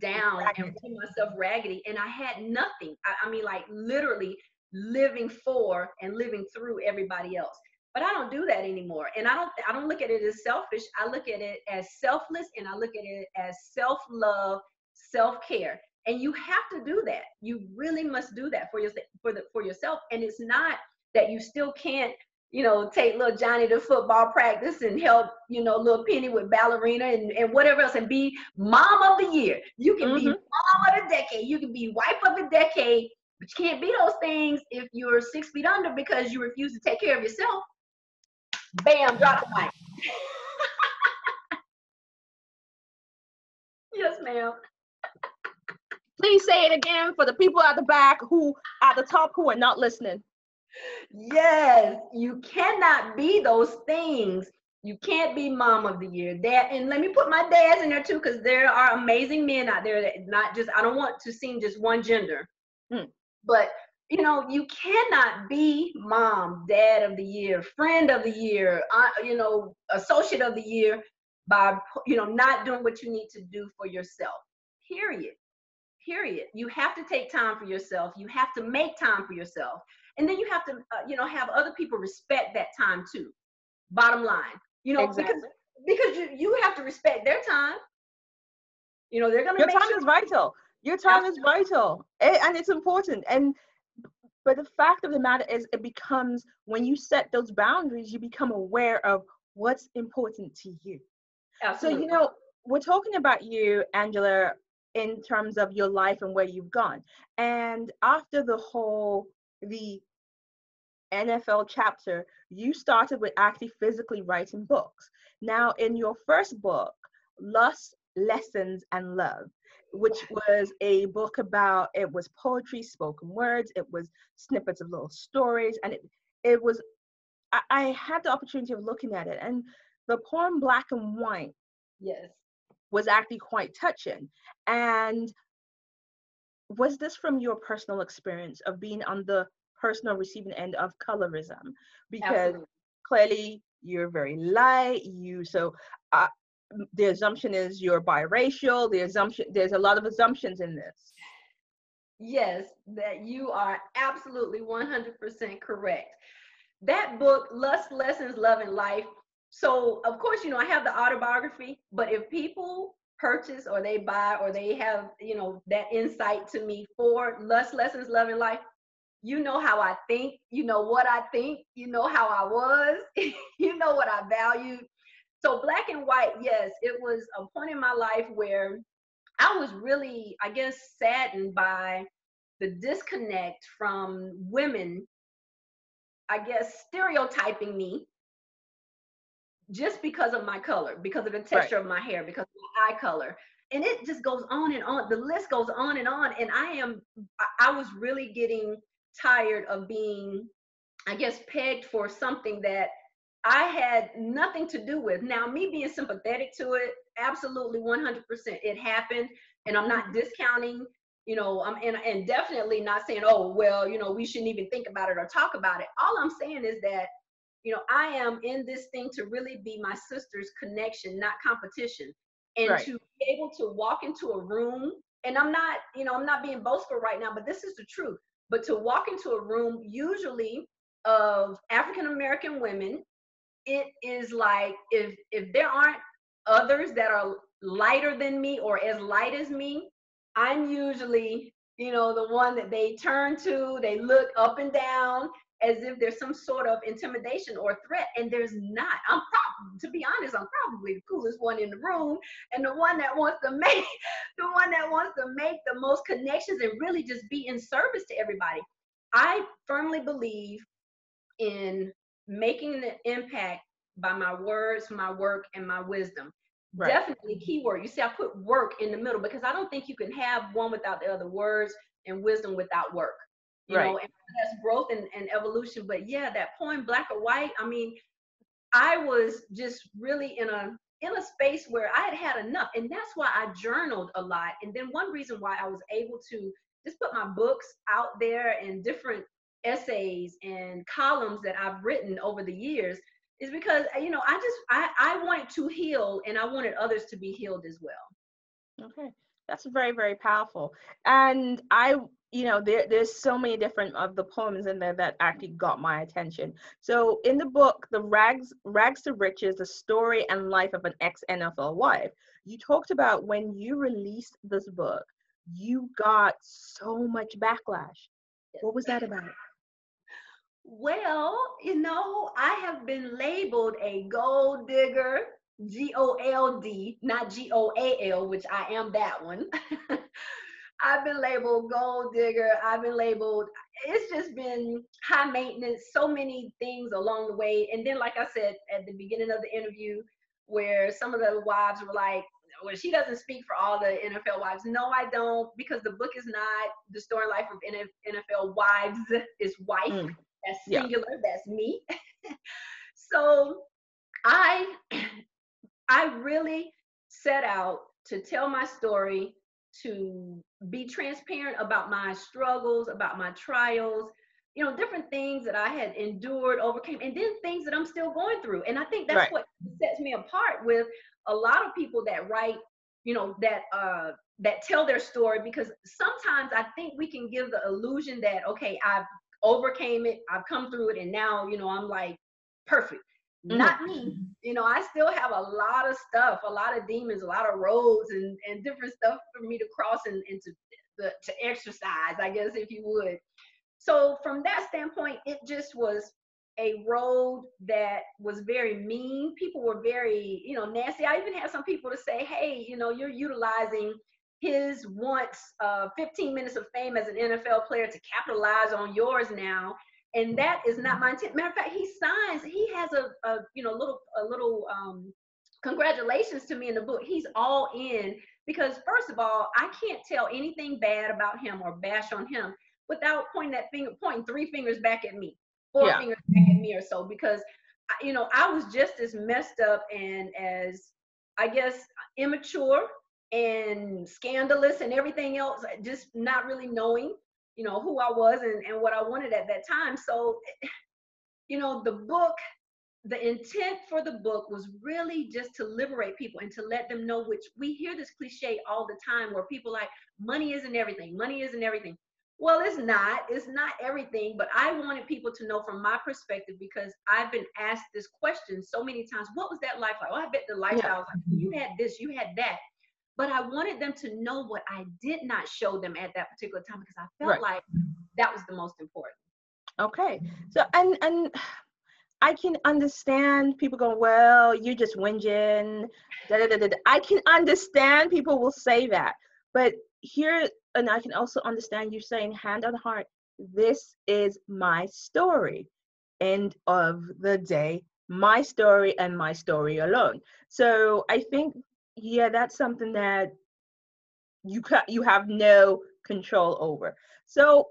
down and running myself raggedy, and I had nothing. I mean, like, literally living for and living through everybody else. But I don't do that anymore. And I don't look at it as selfish. I look at it as selfless, and I look at it as self-love, self-care. And you have to do that. You really must do that for yourself. And it's not that you still can't, take little Johnny to football practice and help, little Penny with ballerina and whatever else, and be mom of the year. You can be mom of the decade. You can be wife of the decade, but you can't be those things if you're 6 feet under because you refuse to take care of yourself. Bam, drop the mic. Yes, ma'am. Please say it again for the people at the back who at the top who are not listening. Yes, you cannot be those things. You can't be mom of the year, dad. And let me put my dads in there too, because there are amazing men out there that not just, I don't want to seem just one gender, but you cannot be mom, dad of the year, friend of the year, associate of the year by, not doing what you need to do for yourself. Period. You have to take time for yourself. You have to make time for yourself. And then you have to, have other people respect that time too. Bottom line, Exactly. because you have to respect their time. They're going to Your make time sure. is vital. Your time is vital, and it's important. But the fact of the matter is, it becomes, when you set those boundaries, you become aware of what's important to you. Absolutely. So, we're talking about you, Angela, in terms of your life and where you've gone. And after the NFL chapter, you started with actually physically writing books. Now, in your first book, Lust, Lessons, and Love, which was a book about, it was poetry, spoken words, it was snippets of little stories, and it was, I had the opportunity of looking at it, and the poem Black and White, yes, was actually quite touching. And was this from your personal experience of being on the personal receiving end of colorism? Because absolutely. clearly you're very light, the assumption is you're biracial. There's a lot of assumptions in this. Yes, that you are absolutely 100% correct. That book, Lust, Lessons, Love, and Life. So, of course, I have the autobiography, but if people purchase or they buy or they have, that insight to me for Lust, Lessons, Love, and Life, you know how I think, you know what I think, you know how I was, you know what I valued. So Black and White, yes, it was a point in my life where I was really, I guess, saddened by the disconnect from women, I guess, stereotyping me just because of my color, because of the texture of my hair, because of my eye color. And it just goes on and on. The list goes on and on. And I was really getting tired of being, I guess, pegged for something that I had nothing to do with. Now, me being sympathetic to it, absolutely 100%. It happened, and I'm not discounting and definitely not saying, oh, well, we shouldn't even think about it or talk about it. All I'm saying is that, I am in this thing to really be my sister's connection, not competition. And Right. to be able to walk into a room, and I'm not being boastful right now, but this is the truth. But to walk into a room, usually of African American women, it is like, if there aren't others that are lighter than me or as light as me, I'm usually, the one that they turn to. They look up and down as if there's some sort of intimidation or threat, and there's not. To be honest, I'm probably the coolest one in the room, and the one that wants to make the most connections and really just be in service to everybody. I firmly believe in making an impact by my words, my work, and my wisdom. Right. Definitely keyword. You see, I put work in the middle because I don't think you can have one without the other, words and wisdom without work. Right. And that's growth and evolution. But yeah, that poem, Black or White, I mean, I was just really in a space where I had enough. And that's why I journaled a lot. And then one reason why I was able to just put my books out there and different essays and columns that I've written over the years is because, I wanted to heal, and I wanted others to be healed as well. Okay. That's very, very powerful. And there's so many different of the poems in there that actually got my attention. So in the book, The Rags to Riches, the story and life of an ex-NFL wife, you talked about when you released this book, you got so much backlash. What was that about? Well, I have been labeled a gold digger, GOLD, not GOAL, which I am that one. I've been labeled gold digger. I've been labeled, it's just been high maintenance, so many things along the way. And then, like I said at the beginning of the interview, where some of the wives were like, well, she doesn't speak for all the NFL wives. No, I don't, because the book is not the story life of NFL wives, is wife. Mm, That's yeah. singular. That's me. So I I really set out to tell my story, to be transparent about my struggles, about my trials, different things that I had endured, overcame, and then things that I'm still going through. And I think that's Right. what sets me apart with a lot of people that write, that tell their story, because sometimes I think we can give the illusion that, okay, I've overcame it, I've come through it, and now, I'm like perfect. Hmm. Not me. I still have a lot of stuff, a lot of demons, a lot of roads and different stuff for me to cross and to exercise, I guess, if you would. So from that standpoint, it just was a road that was very mean. People were very, nasty. I even had some people to say, hey, you're utilizing his once 15 minutes of fame as an NFL player to capitalize on yours now. And that is not my intent. Matter of fact, he has a little congratulations to me in the book. He's all in, because first of all, I can't tell anything bad about him or bash on him without pointing three fingers back at me, four Yeah. fingers back at me or so, because I was just as messed up and as, I guess, immature and scandalous and everything else, just not really knowing, who I was and what I wanted at that time. So, the book, the intent for the book was really just to liberate people and to let them know, which we hear this cliche all the time where people like, money isn't everything. Money isn't everything. Well, it's not everything, but I wanted people to know from my perspective, because I've been asked this question so many times. What was that life like? Oh, I bet the Yeah. lifestyle was like, you had this, you had that. But I wanted them to know what I did not show them at that particular time, because I felt Right. like that was the most important. Okay. So and I can understand people going, well, you're just whinging. Da, da, da, da, da. I can understand people will say that. But here, and I can also understand you saying, hand on heart, this is my story. End of the day, my story and my story alone. So I think, yeah, that's something that you have no control over. So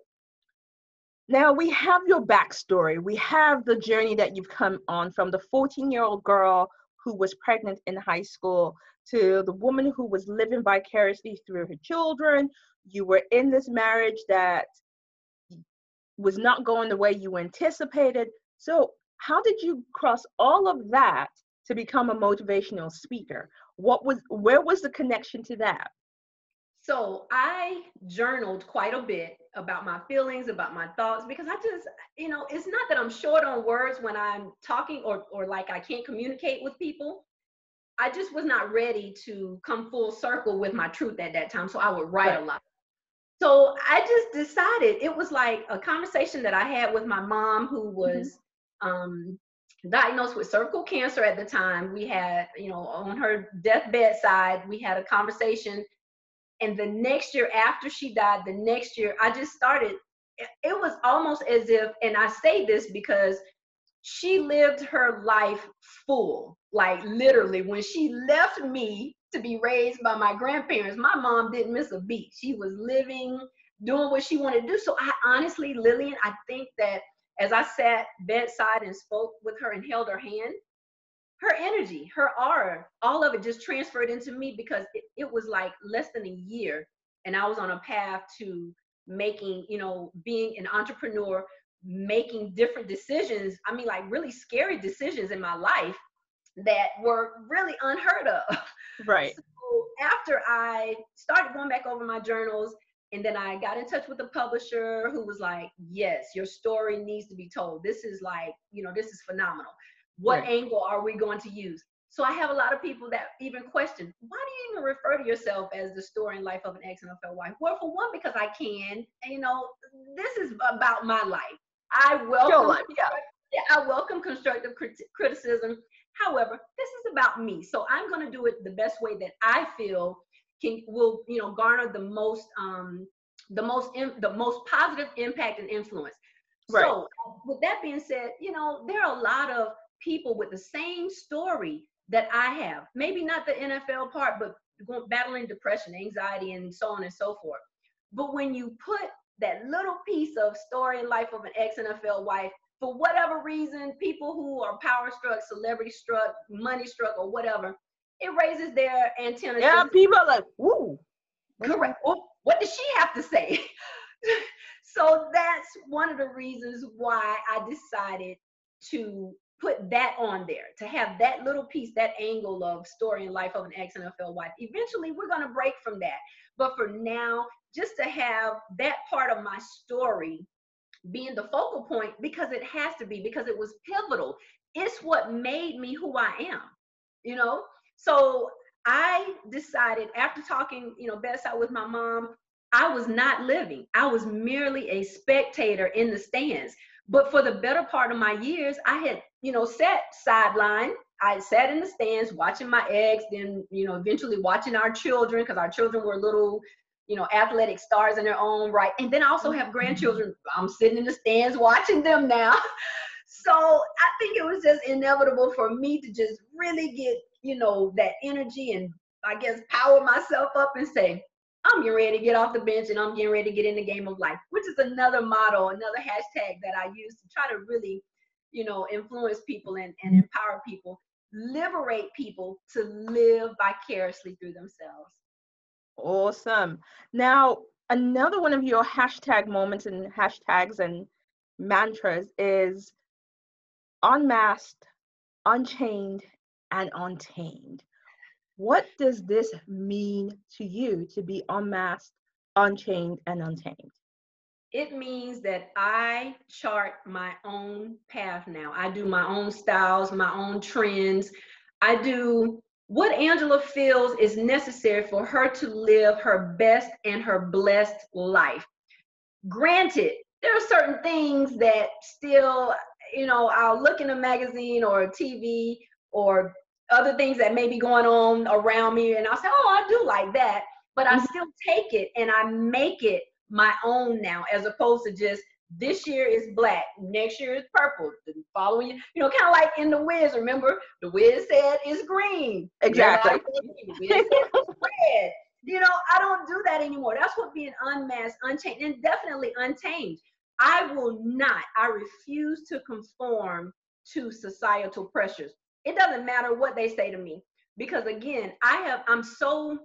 now we have your backstory. We have the journey that you've come on, from the 14-year-old girl who was pregnant in high school to the woman who was living vicariously through her children, You were in this marriage that was not going the way you anticipated. So how did you cross all of that to become a motivational speaker? Where was the connection to that? So I journaled quite a bit about my feelings, about my thoughts, because I just, it's not that I'm short on words when I'm talking or like I can't communicate with people. I just was not ready to come full circle with my truth at that time. So I would write Right. a lot. So I just decided, it was like a conversation that I had with my mom, who Hmm. was um, diagnosed with cervical cancer at the time. We had, on her deathbed side, we had a conversation. And the next year after she died, the next year, I just started. It was almost as if, and I say this because she lived her life full. Like literally, when she left me to be raised by my grandparents, my mom didn't miss a beat. She was living, doing what she wanted to do. So I honestly, Lillian, I think that as I sat bedside and spoke with her and held her hand, her energy, her aura, all of it just transferred into me, because it was like less than a year and I was on a path to making, being an entrepreneur, making different decisions. I mean, like really scary decisions in my life that were really unheard of. Right. So after I started going back over my journals, and then I got in touch with the publisher, who was like, yes, your story needs to be told. This is like, this is phenomenal. What Right. angle are we going to use? So I have a lot of people that even question, why do you even refer to yourself as the story and life of an ex-NFL wife? Well, for one, because I can, this is about my life. I Your welcome, life. Yeah. I welcome constructive criticism. However, this is about me. So I'm going to do it the best way that I feel will, garner the most positive impact and influence. Right. So with that being said, there are a lot of people with the same story that I have. Maybe not the NFL part, but battling depression, anxiety, and so on and so forth. But when you put that little piece of story and life of an ex-NFL wife, for whatever reason, people who are power struck, celebrity struck, money struck, or whatever, it raises their antennas. Yeah. Says, People are like, "Woo, what's going correct. Well, what does she have to say? So that's one of the reasons why I decided to put that on there, to have that little piece, that angle of story and life of an ex-NFL wife. Eventually, we're going to break from that. But for now, just to have that part of my story being the focal point, because it has to be, because it was pivotal. It's what made me who I am, you know? So I decided, after talking, bedside with my mom, I was not living. I was merely a spectator in the stands. But for the better part of my years, I had, sat sideline. I sat in the stands watching my ex, then, eventually watching our children, because our children were little, athletic stars in their own right. And then I also have grandchildren. I'm sitting in the stands watching them now. So I think it was just inevitable for me to just really get, that energy and, I guess, power myself up and say, I'm getting ready to get off the bench and I'm getting ready to get in the game of life, which is another motto, another hashtag that I use to try to really, influence people and empower people, liberate people to live vicariously through themselves. awesome." Now, another one of your hashtag moments and hashtags and mantras is unmasked, unchained, and untamed. What does this mean to you, to be unmasked, unchained, and untamed? It means that I chart my own path now. I do my own styles, my own trends. I do what Angela feels is necessary for her to live her best and her blessed life. Granted, there are certain things that still, I'll look in a magazine or a TV or other things that may be going on around me, and I'll say, oh, I do like that. But I Mhm. still take it and I make it my own now, as opposed to just this year is black, next year is purple, the following year, kind of like in The Wiz. Remember, The Wiz said it's green. Exactly. The Wiz said it's red. I don't do that anymore. That's what being unmasked, unchained, and definitely untamed. I refuse to conform to societal pressures. It doesn't matter what they say to me, because again, I'm so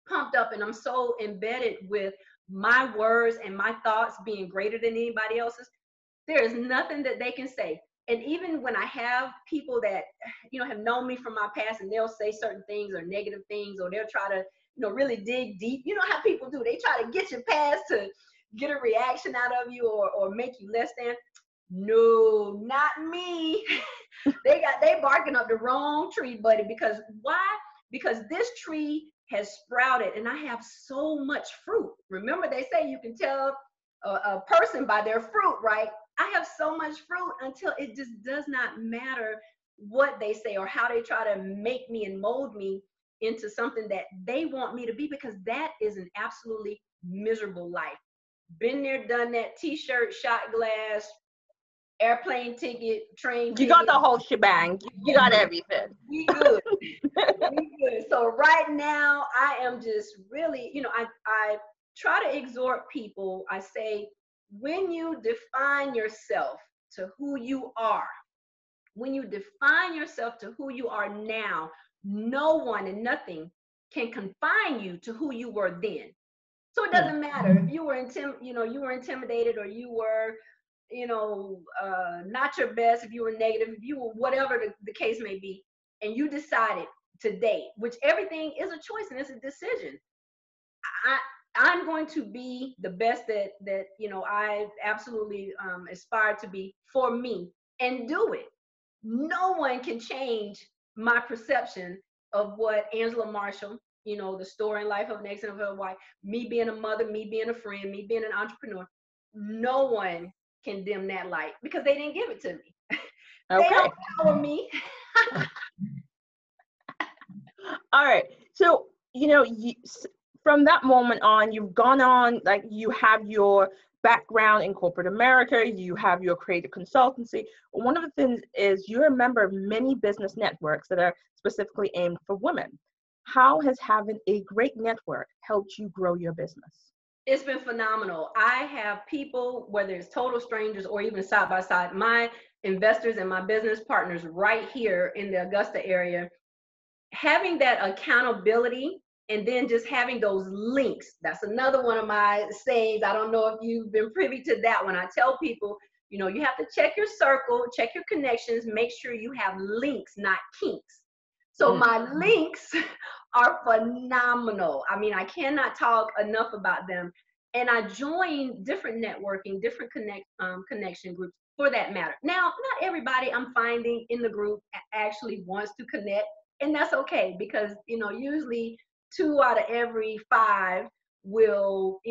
pumped up and I'm so embedded with my words and my thoughts being greater than anybody else's, there is nothing that they can say. And even when I have people that, have known me from my past, and they'll say certain things or negative things, or they'll try to, really dig deep. You know how people do. They try to get your past to get a reaction out of you or make you less than. No, not me. they barking up the wrong tree, buddy. Because why? Because this tree has sprouted and I have so much fruit. Remember, they say you can tell a person by their fruit, right? I have so much fruit until it just does not matter what they say or how they try to make me and mold me into something that they want me to be, because that is an absolutely miserable life. Been there, done that. T-shirt, shot glass, airplane ticket, train ticket. You got the whole shebang. You got everything. We good. We good. So right now, I am just really, I try to exhort people. I say, when you define yourself to who you are, when you define yourself to who you are now, no one and nothing can confine you to who you were then. So it doesn't matter if you were intimidated, or you were, not your best, if you were negative, if you were whatever the case may be, and you decided today, which everything is a choice and it's a decision. I'm going to be the best that I absolutely aspire to be for me, and do it. No one can change my perception of what Angela Marshall, the story and life of an excellent wife, me being a mother, me being a friend, me being an entrepreneur. No one can dim that light because they didn't give it to me. Okay. They don't power me. All right. So, from that moment on, you've gone on, like, you have your background in corporate America, you have your creative consultancy. One of the things is you're a member of many business networks that are specifically aimed for women. How has having a great network helped you grow your business? It's been phenomenal. I have people, whether it's total strangers or even side by side, my investors and my business partners right here in the Augusta area, having that accountability. And then just having those links. That's another one of my sayings. I don't know if you've been privy to that. When I tell people, you have to check your circle, check your connections, make sure you have links, not kinks. So my links are phenomenal. I mean, I cannot talk enough about them. And I join different networking, different connection groups for that matter. Now, not everybody I'm finding in the group actually wants to connect. And that's okay, because, usually 2 out of every 5 will,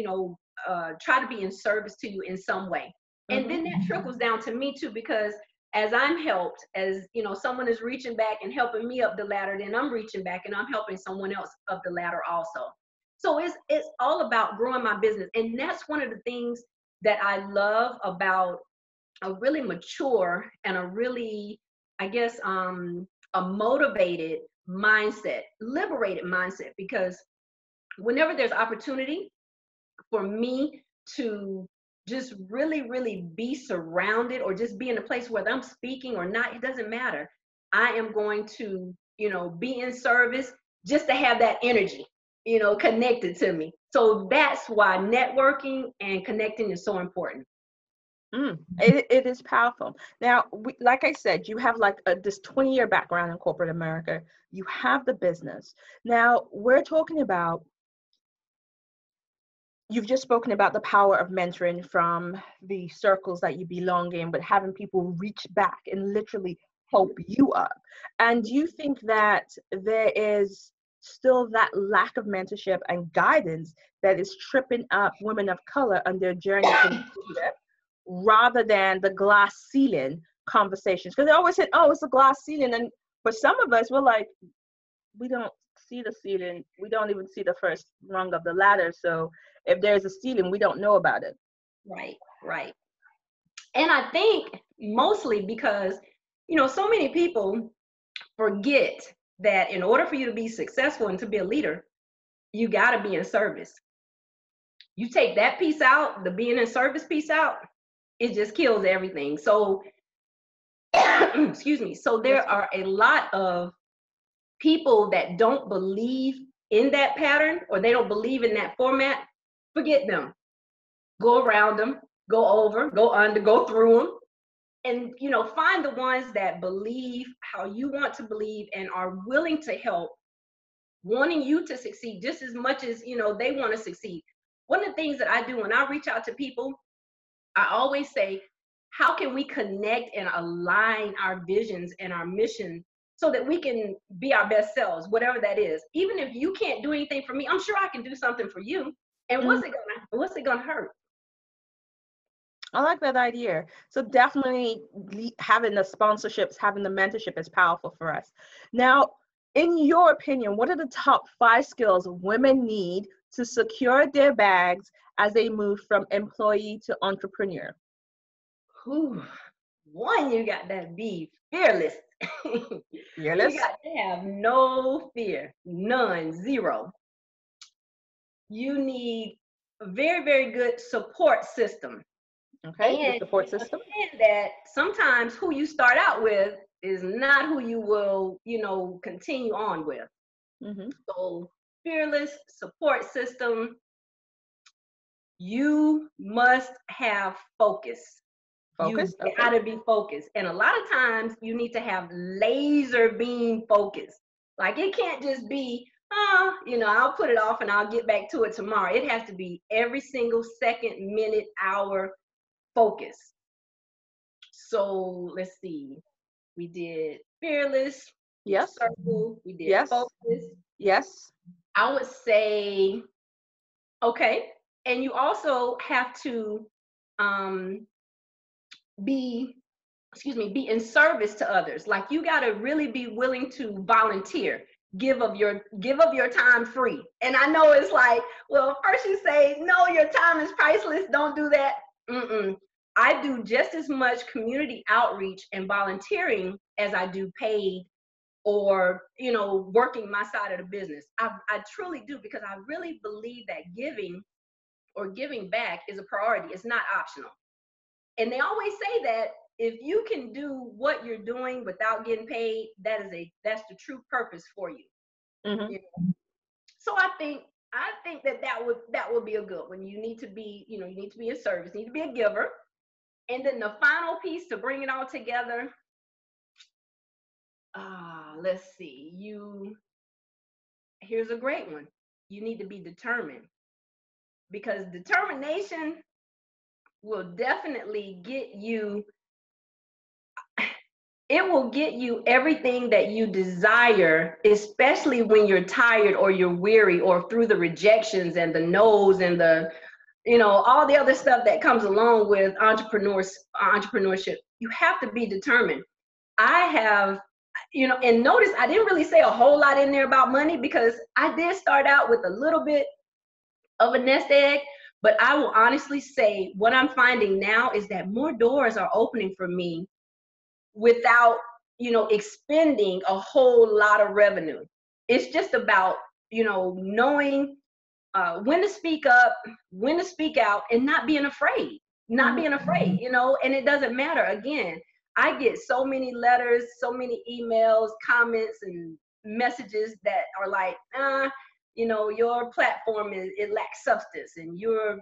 try to be in service to you in some way. And then that trickles down to me too, because as I'm helped, as someone is reaching back and helping me up the ladder, then I'm reaching back and I'm helping someone else up the ladder also. So it's all about growing my business. And that's one of the things that I love about a really mature and a really, I guess, a motivated mindset, liberated mindset, because whenever there's opportunity for me to just really, really be surrounded or just be in a place where I'm speaking or not, it doesn't matter. I am going to, be in service just to have that energy, connected to me. So that's why networking and connecting is so important. It is powerful. Now, like I said, you have like this 20-year background in corporate America. You have the business. Now, we're talking about, you've just spoken about the power of mentoring from the circles that you belong in, but having people reach back and literally help you up. And do you think that there is still that lack of mentorship and guidance that is tripping up women of color on their journey to leadership, rather than the glass ceiling conversations? Because they always say, oh, it's a glass ceiling. And for some of us, we're like, we don't see the ceiling. We don't even see the first rung of the ladder. So if there's a ceiling, we don't know about it. Right. And I think mostly because, so many people forget that in order for you to be successful and to be a leader, you got to be in service. You take that piece out, the being in service piece out, it just kills everything. So, excuse me. So there are a lot of people that don't believe in that pattern or they don't believe in that format, forget them. Go around them, go over, go under, go through them. And, you know, find the ones that believe how you want to believe and are willing to help, wanting you to succeed just as much as, you know, they want to succeed. One of the things that I do when I reach out to people, I always say, how can we connect and align our visions and our mission so that we can be our best selves, whatever that is. Even if you can't do anything for me, I'm sure I can do something for you. And what's it gonna hurt? I like that idea. So definitely having the sponsorships, having the mentorship is powerful for us. Now, in your opinion, what are the top 5 skills women need to secure their bags as they move from employee to entrepreneur? Whew. One, you got to be fearless. Fearless? You got to have no fear, none, zero. You need a very, very good support system. Okay, and the support system. And that sometimes who you start out with is not who you will, you know, continue on with. Mm-hmm. So fearless support system. You must have focus. Focus, You okay. gotta be focused. And a lot of times you need to have laser beam focus. Like it can't just be, you know, I'll put it off and I'll get back to it tomorrow. It has to be every single second, minute, hour focus. So let's see. We did fearless, Yes. circle, we did Yes. focus. Yes. I would say, okay. And you also have to be in service to others. Like you got to really be willing to volunteer, give of your time free. And I know it's like, well, first you say, no, your time is priceless, don't do that. I do just as much community outreach and volunteering as I do paid or, you know, working my side of the business. I truly do, because I really believe that giving or giving back is a priority. It's not optional. And they always say that if you can do what you're doing without getting paid, that's the true purpose for you. Mm-hmm. You know? So I think that would be a good one. You need to be, you know, you need to be in service, you need to be a giver. And then the final piece to bring it all together, let's see, here's a great one. You need to be determined, because determination will definitely get you, it will get you everything that you desire, especially when you're tired or you're weary or through the rejections and the no's and the, you know, all the other stuff that comes along with entrepreneurship. You have to be determined. I have, you know, and notice I didn't really say a whole lot in there about money, because I did start out with a little bit of a nest egg. But I will honestly say what I'm finding now is that more doors are opening for me without, you know, expending a whole lot of revenue. It's just about, you know, knowing when to speak up, when to speak out, and not being afraid, you know. And it doesn't matter. Again, I get so many letters, so many emails, comments, and messages that are like, you know, your platform it lacks substance, and you're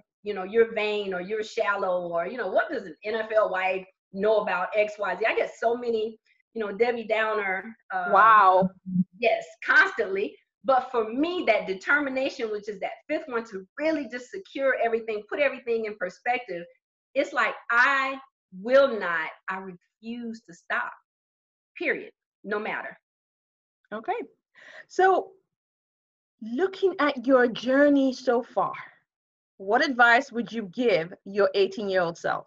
vain, or you're shallow, or, you know, what does an NFL wife know about XYZ? I get so many, you know, Debbie Downer. Wow. Yes, constantly. But for me, that determination, which is that fifth one, to really just secure everything, put everything in perspective, it's like I refuse to stop, period, no matter. Okay. So looking at your journey so far, what advice would you give your 18-year-old self?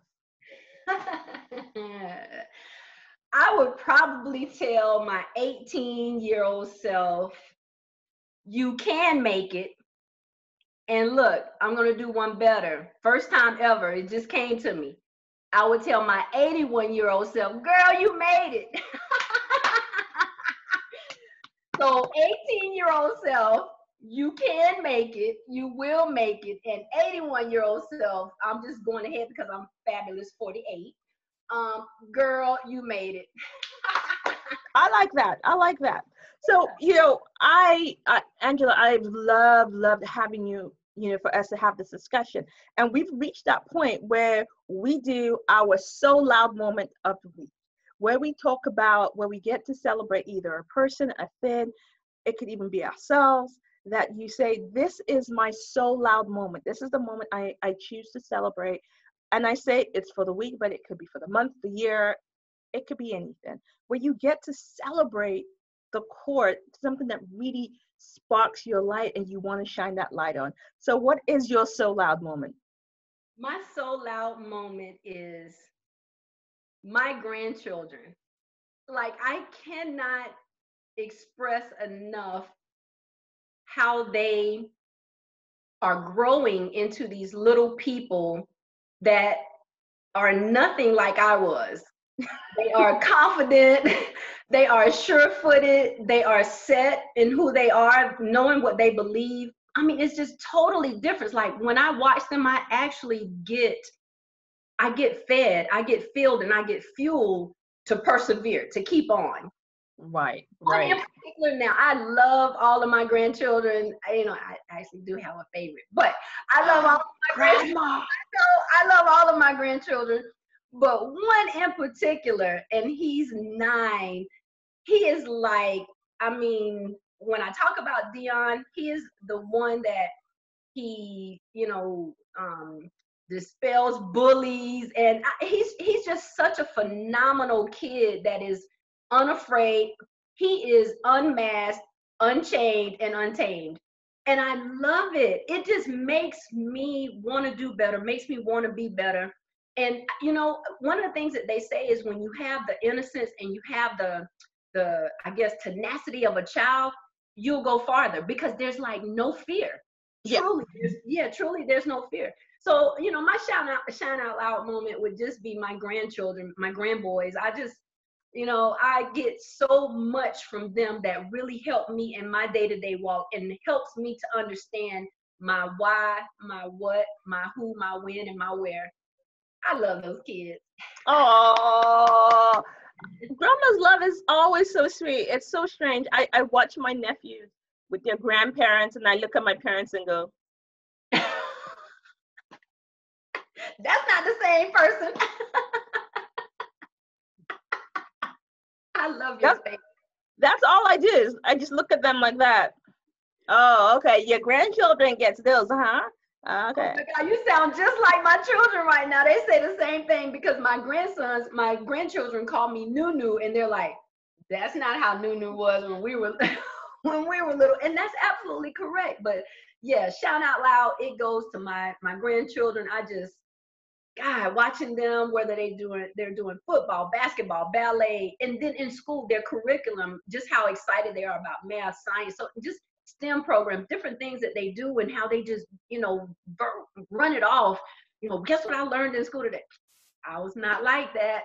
I would probably tell my 18-year-old self, you can make it. And look, I'm going to do one better. First time ever, it just came to me. I would tell my 81-year-old self, girl, you made it. So 18-year-old self, you can make it, you will make it. And 81-year-old self, I'm just going ahead because I'm fabulous 48. Girl, you made it. I like that. So, Angela, I've loved having you, for us to have this discussion. And we've reached that point where we do our so loud moment of the week, where we talk about, where we get to celebrate either a person, a thing, it could even be ourselves, that you say, this is my so loud moment. This is the moment I choose to celebrate. And I say it's for the week, but it could be for the month, the year, it could be anything, where you get to celebrate the court, something that really sparks your light and you want to shine that light on. So what is your so loud moment? My so loud moment is my grandchildren. Like, I cannot express enough how they are growing into these little people that are nothing like I was. They are confident, they are sure-footed, they are set in who they are, knowing what they believe. I mean, it's just totally different. Like, when I watch them, I get fed, I get filled, and I get fueled to persevere, to keep on. Right. One in particular now, I love all of my grandchildren. I actually do have a favorite, but I love all of my grandchildren. I love all of my grandchildren, but one in particular, and he's 9. He is like, I mean, when I talk about Dion, he is the one that he, dispels bullies, and he's just such a phenomenal kid that is unafraid. He is unmasked, unchained, and untamed. And I love it. It just makes me want to do better, makes me want to be better. And one of the things that they say is, when you have the innocence and you have the I guess tenacity of a child, you'll go farther, because there's like no fear. Yeah. Truly, there's no fear. So, my shine out loud moment would just be my grandchildren, my grandboys. I get so much from them that really help me in my day-to-day walk, and helps me to understand my why, my what, my who, my when, and my where. I love those kids. Oh, grandma's love is always so sweet. It's so strange. I watch my nephews with their grandparents, and I look at my parents and go, that's not the same person. I love your face. That's all I do, is I just look at them like that. Oh, okay. Your grandchildren gets those, huh? Okay. Oh my God, you sound just like my children right now. They say the same thing, because my grandchildren call me Nunu, and they're like, that's not how Nunu was when we were little. And that's absolutely correct. But yeah, shout out loud, it goes to my grandchildren. God, watching them, whether they're doing football, basketball, ballet, and then in school, their curriculum, just how excited they are about math, science, so just STEM programs, different things that they do, and how they just, run it off. Guess what I learned in school today? I was not like that.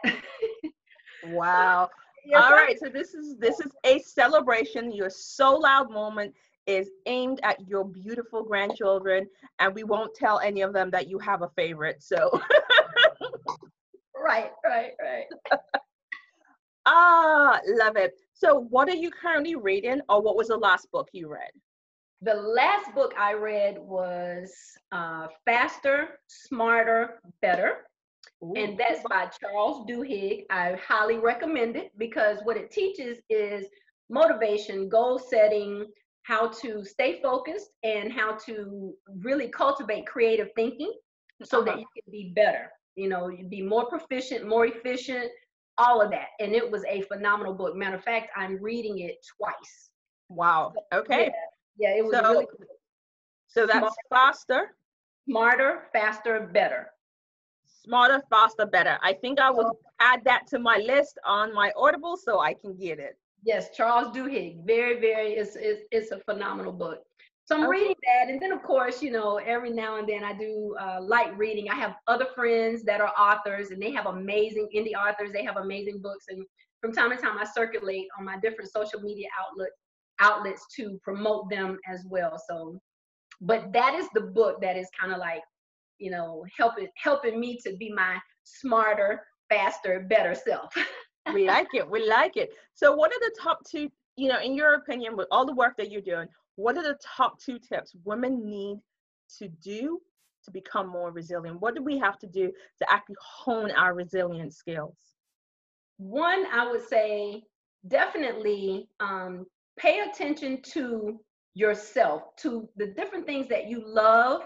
Wow. All right. So this is a celebration. Your so loud moment is aimed at your beautiful grandchildren, and we won't tell any of them that you have a favorite. So right. Love it. So what are you currently reading, or what was the last book you read? The last book I read was Faster, Smarter, Better. Ooh. And that's by Charles Duhigg. I highly recommend it, because what it teaches is motivation, goal setting, how to stay focused, and how to really cultivate creative thinking so that you can be better. You'd be more proficient, more efficient, all of that. And it was a phenomenal book. Matter of fact, I'm reading it twice. Wow. Okay. Yeah, it was really cool. So that's Faster, Smarter, Faster, Better. Smarter, Faster, Better. I think I will add that to my list on my Audible so I can get it. Yes, Charles Duhigg. Very, very, it's a phenomenal book. So I'm reading that. And then, of course, every now and then I do light reading. I have other friends that are authors, and they have amazing indie authors. They have amazing books. And from time to time, I circulate on my different social media outlets to promote them as well. So, but that is the book that is kind of like, helping me to be my smarter, faster, better self. We like it. So what are the top 2 in your opinion, with all the work that you're doing, what are the top 2 tips women need to do to become more resilient? What do we have to do to actually hone our resilience skills? One, I would say definitely pay attention to yourself, to the different things that you love,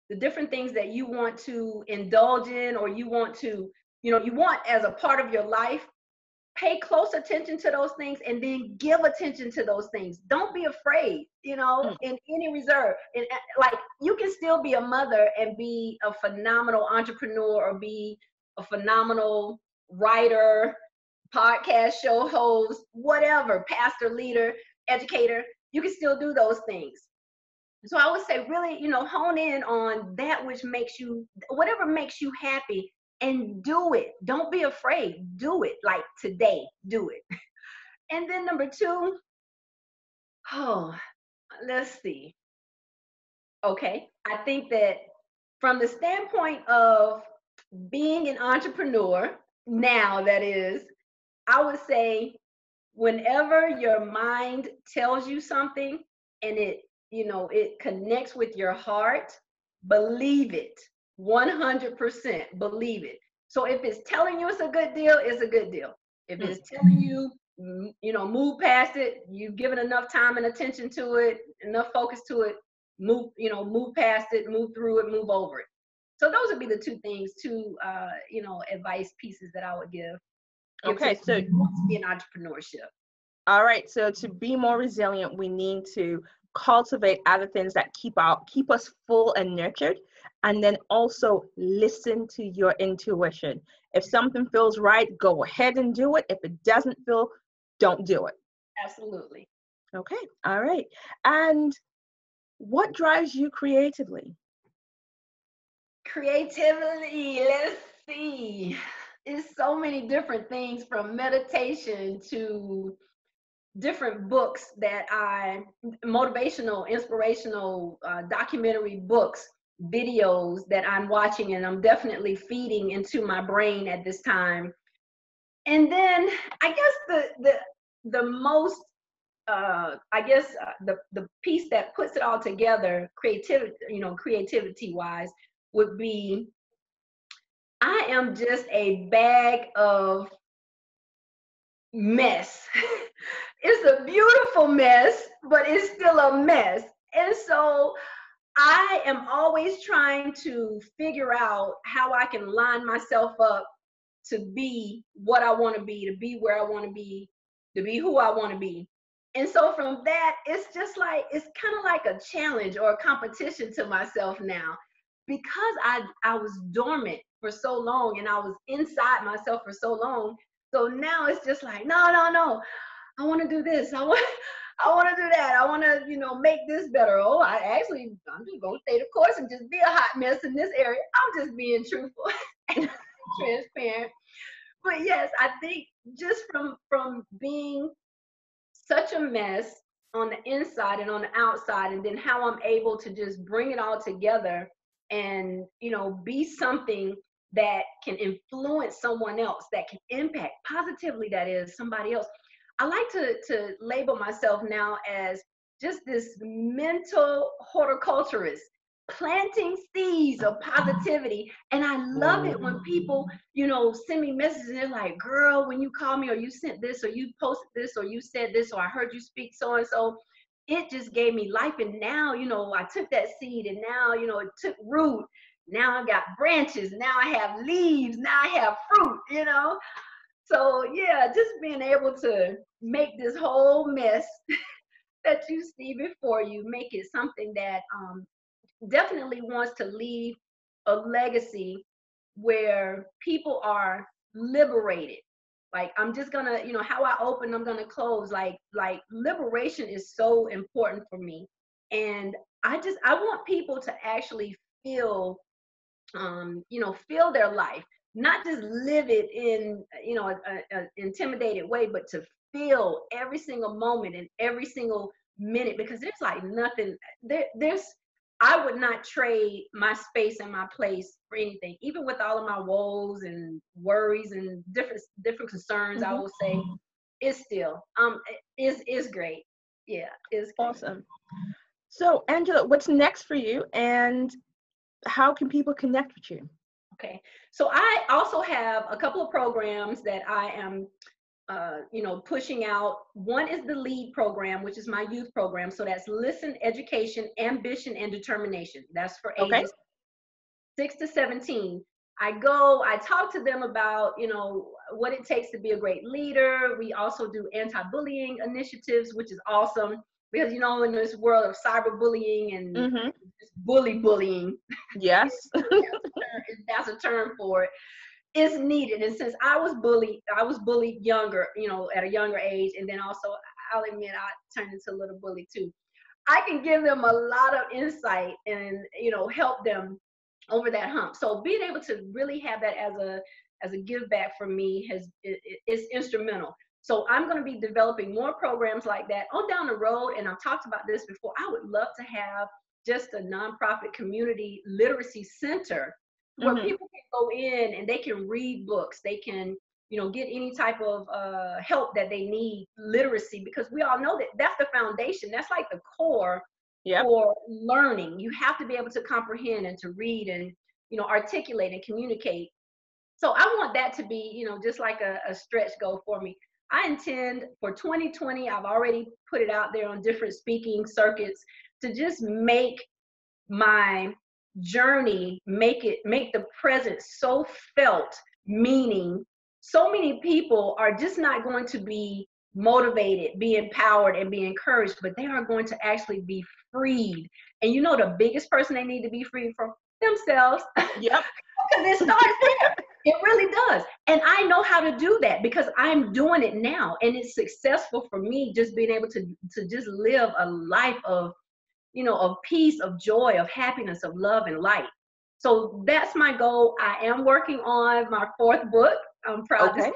the different things that you want to indulge in, or you want to, you want as a part of your life. Pay close attention to those things and then give attention to those things. Don't be afraid, in any reserve. And like, you can still be a mother and be a phenomenal entrepreneur, or be a phenomenal writer, podcast show host, whatever, pastor, leader, educator. You can still do those things. So I would say really, hone in on that which makes you, whatever makes you happy, and do it. Don't be afraid. Do it. Like today, do it. And then number 2, let's see. Okay. I think that from the standpoint of being an entrepreneur, now that is, I would say whenever your mind tells you something and it connects with your heart, believe it. 100% believe it. So if it's telling you it's a good deal, it's a good deal. If it's telling you, move past it, you've given enough time and attention to it, enough focus to it, move past it, move through it, move over it. So those would be the 2 things, 2 advice pieces that I would give. Okay, so wants to be an entrepreneurship. All right, so to be more resilient, we need to cultivate other things that keep us full and nurtured, and then also listen to your intuition. If something feels right, go ahead and do it. If it doesn't feel, don't do it. Absolutely. Okay, all right. And what drives you creatively? Creativity, let's see. It's so many different things, from meditation to different books that motivational, inspirational, documentary books, videos that I'm watching, and I'm definitely feeding into my brain at this time. And then I guess the most the piece that puts it all together, creativity wise, would be, I am just a bag of mess. It's a beautiful mess, but it's still a mess. And so I am always trying to figure out how I can line myself up to be what I want to be where I want to be who I want to be. And so from that, it's just like, it's kind of like a challenge or a competition to myself now, because I was dormant for so long and I was inside myself for so long. So now it's just like, no, I want to do this. I want to do that. I want to, make this better. Oh, I'm just going to stay the course and just be a hot mess in this area. I'm just being truthful and transparent. But yes, I think just from being such a mess on the inside and on the outside, and then how I'm able to just bring it all together and, be something that can influence someone else, that can impact positively, that is, somebody else. I like to label myself now as just this mental horticulturist, planting seeds of positivity. And I love it when people, send me messages and they're like, girl, when you called me, or you sent this, or you posted this, or you said this, or I heard you speak so and so, it just gave me life. And now, I took that seed, and now, it took root. Now I got branches. Now I have leaves. Now I have fruit, So yeah, just being able to make this whole mess that you see before you, make it something that definitely wants to leave a legacy where people are liberated. Like, I'm just gonna, how I open, I'm gonna close. Like liberation is so important for me. And I want people to actually feel, feel their life, not just live it in, a intimidated way, but to feel every single moment and every single minute, because there's like nothing there's I would not trade my space and my place for anything, even with all of my woes and worries and different concerns. I will say it's still is great. Yeah, it's great. Awesome. So Angela, what's next for you, and how can people connect with you? Okay, so I also have a couple of programs that I am pushing out. One is the LEAD program, which is my youth program. So that's Listen, Education, Ambition, and Determination. That's for Okay. ages 6 to 17. I talk to them about, what it takes to be a great leader. We also do anti-bullying initiatives, which is awesome because, in this world of cyberbullying and Mm-hmm. bullying, Yes. that's a term for it, is needed. And since I was bullied younger, at a younger age. And then also, I'll admit, I turned into a little bully too. I can give them a lot of insight and, help them over that hump. So being able to really have that as a give back for me is instrumental. So I'm going to be developing more programs like that on down the road. And I've talked about this before. I would love to have just a nonprofit community literacy center where Mm-hmm. people can go in and they can read books. They can, get any type of help that they need, literacy, because we all know that that's the foundation. That's like the core Yep. for learning. You have to be able to comprehend and to read and, articulate and communicate. So I want that to be, just like a stretch goal for me. I intend for 2020, I've already put it out there on different speaking circuits, to just make my journey, make the present so felt, meaning so many people are just not going to be motivated, be empowered, and be encouraged, but they are going to actually be freed. And the biggest person they need to be freed from? Themselves. Yep. Because it starts there. It really does. And I know how to do that because I'm doing it now. And it's successful for me, just being able to just live a life of, of peace, of joy, of happiness, of love and light. So that's my goal. I am working on my 4th book. I'm proud to say.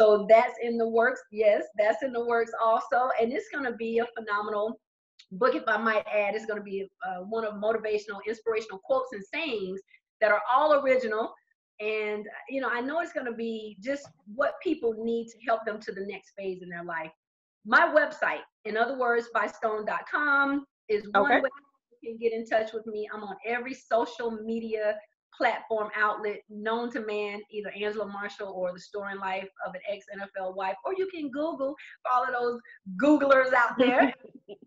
So that's in the works. Yes, that's in the works also. And it's going to be a phenomenal book, if I might add. It's going to be one of motivational, inspirational quotes and sayings that are all original. And, I know it's going to be just what people need to help them to the next phase in their life. My website, in other words, bystone.com, is one way you can get in touch with me. I'm on every social media platform outlet known to man, either Angela Marshall or The Story and Life of an Ex-NFL Wife, or you can Google, for all of those Googlers out there.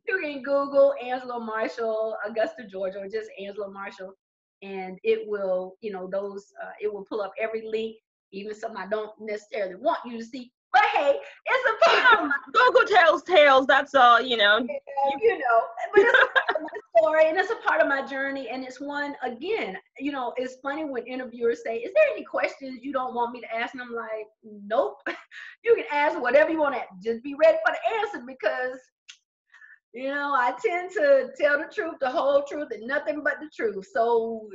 You can Google Angela Marshall, Augusta, Georgia, or just Angela Marshall, and it will, it will pull up every link, even something I don't necessarily want you to see. But hey, it's a part of my Google tells tales. That's all, but it's a part of my story, and it's a part of my journey, and it's one, again, it's funny when interviewers say, is there any questions you don't want me to ask? And I'm like, nope. You can ask whatever you want to, just be ready for the answer, because I tend to tell the truth, the whole truth, and nothing but the truth. So,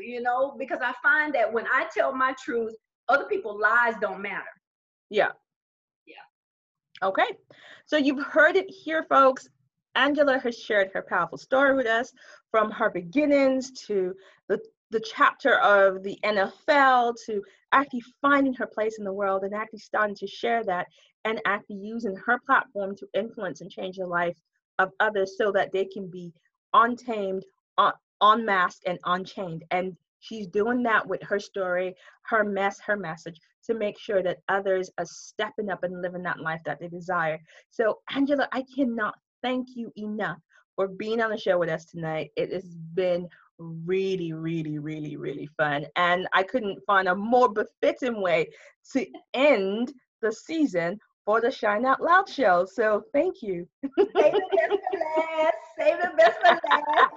because I find that when I tell my truth, other people's lies don't matter. Yeah. Yeah. Okay. So you've heard it here, folks. Angela has shared her powerful story with us, from her beginnings to the chapter of the NFL, to actually finding her place in the world and actually starting to share that and actually using her platform to influence and change the life of others so that they can be untamed, unmasked, and unchained. And she's doing that with her story, her message, to make sure that others are stepping up and living that life that they desire. So, Angela, I cannot thank you enough for being on the show with us tonight. It has been really, really, really, really fun. And I couldn't find a more befitting way to end the season for the Shine Out Loud show. So thank you. Save the best for last. Save the best for last.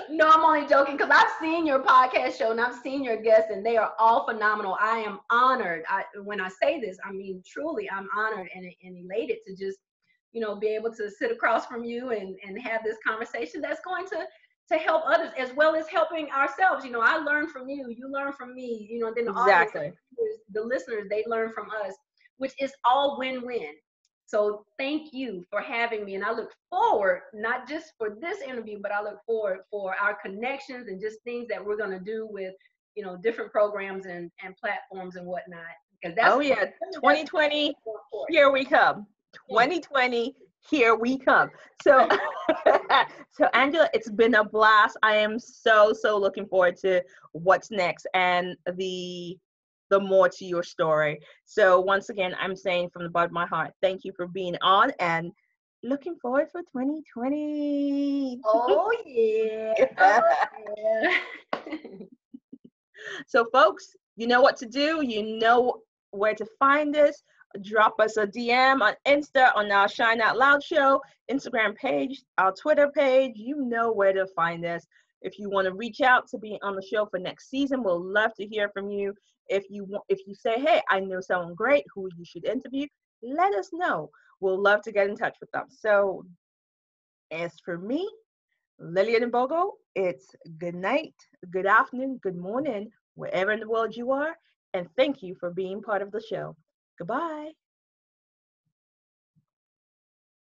No, I'm only joking, because I've seen your podcast show and I've seen your guests, and they are all phenomenal. I am honored. When I say this, I mean, truly, I'm honored and elated to just, be able to sit across from you and have this conversation that's going to help others, as well as helping ourselves. I learn from you, you learn from me, and then the Exactly. audience, the listeners, they learn from us, which is all win-win. So thank you for having me. And I look forward, not just for this interview, but I look forward for our connections and just things that we're going to do with, different programs and platforms and whatnot. Because that's, oh yeah, 2020, here we come. 2020, here we come. So, so Angela, it's been a blast. I am so looking forward to what's next and the more to your story. So once again, I'm saying from the bottom of my heart, thank you for being on and looking forward for 2020. Oh yeah. Oh yeah. So folks, you know what to do. You know where to find us. Drop us a DM on Insta on our Shine Out Loud show, Instagram page, our Twitter page. You know where to find us. If you want to reach out to be on the show for next season, we'll love to hear from you. If you say, hey, I know someone great who you should interview, let us know. We'll love to get in touch with them. So as for me, Lillian and Bogo, it's good night, good afternoon, good morning, wherever in the world you are. And thank you for being part of the show. Goodbye.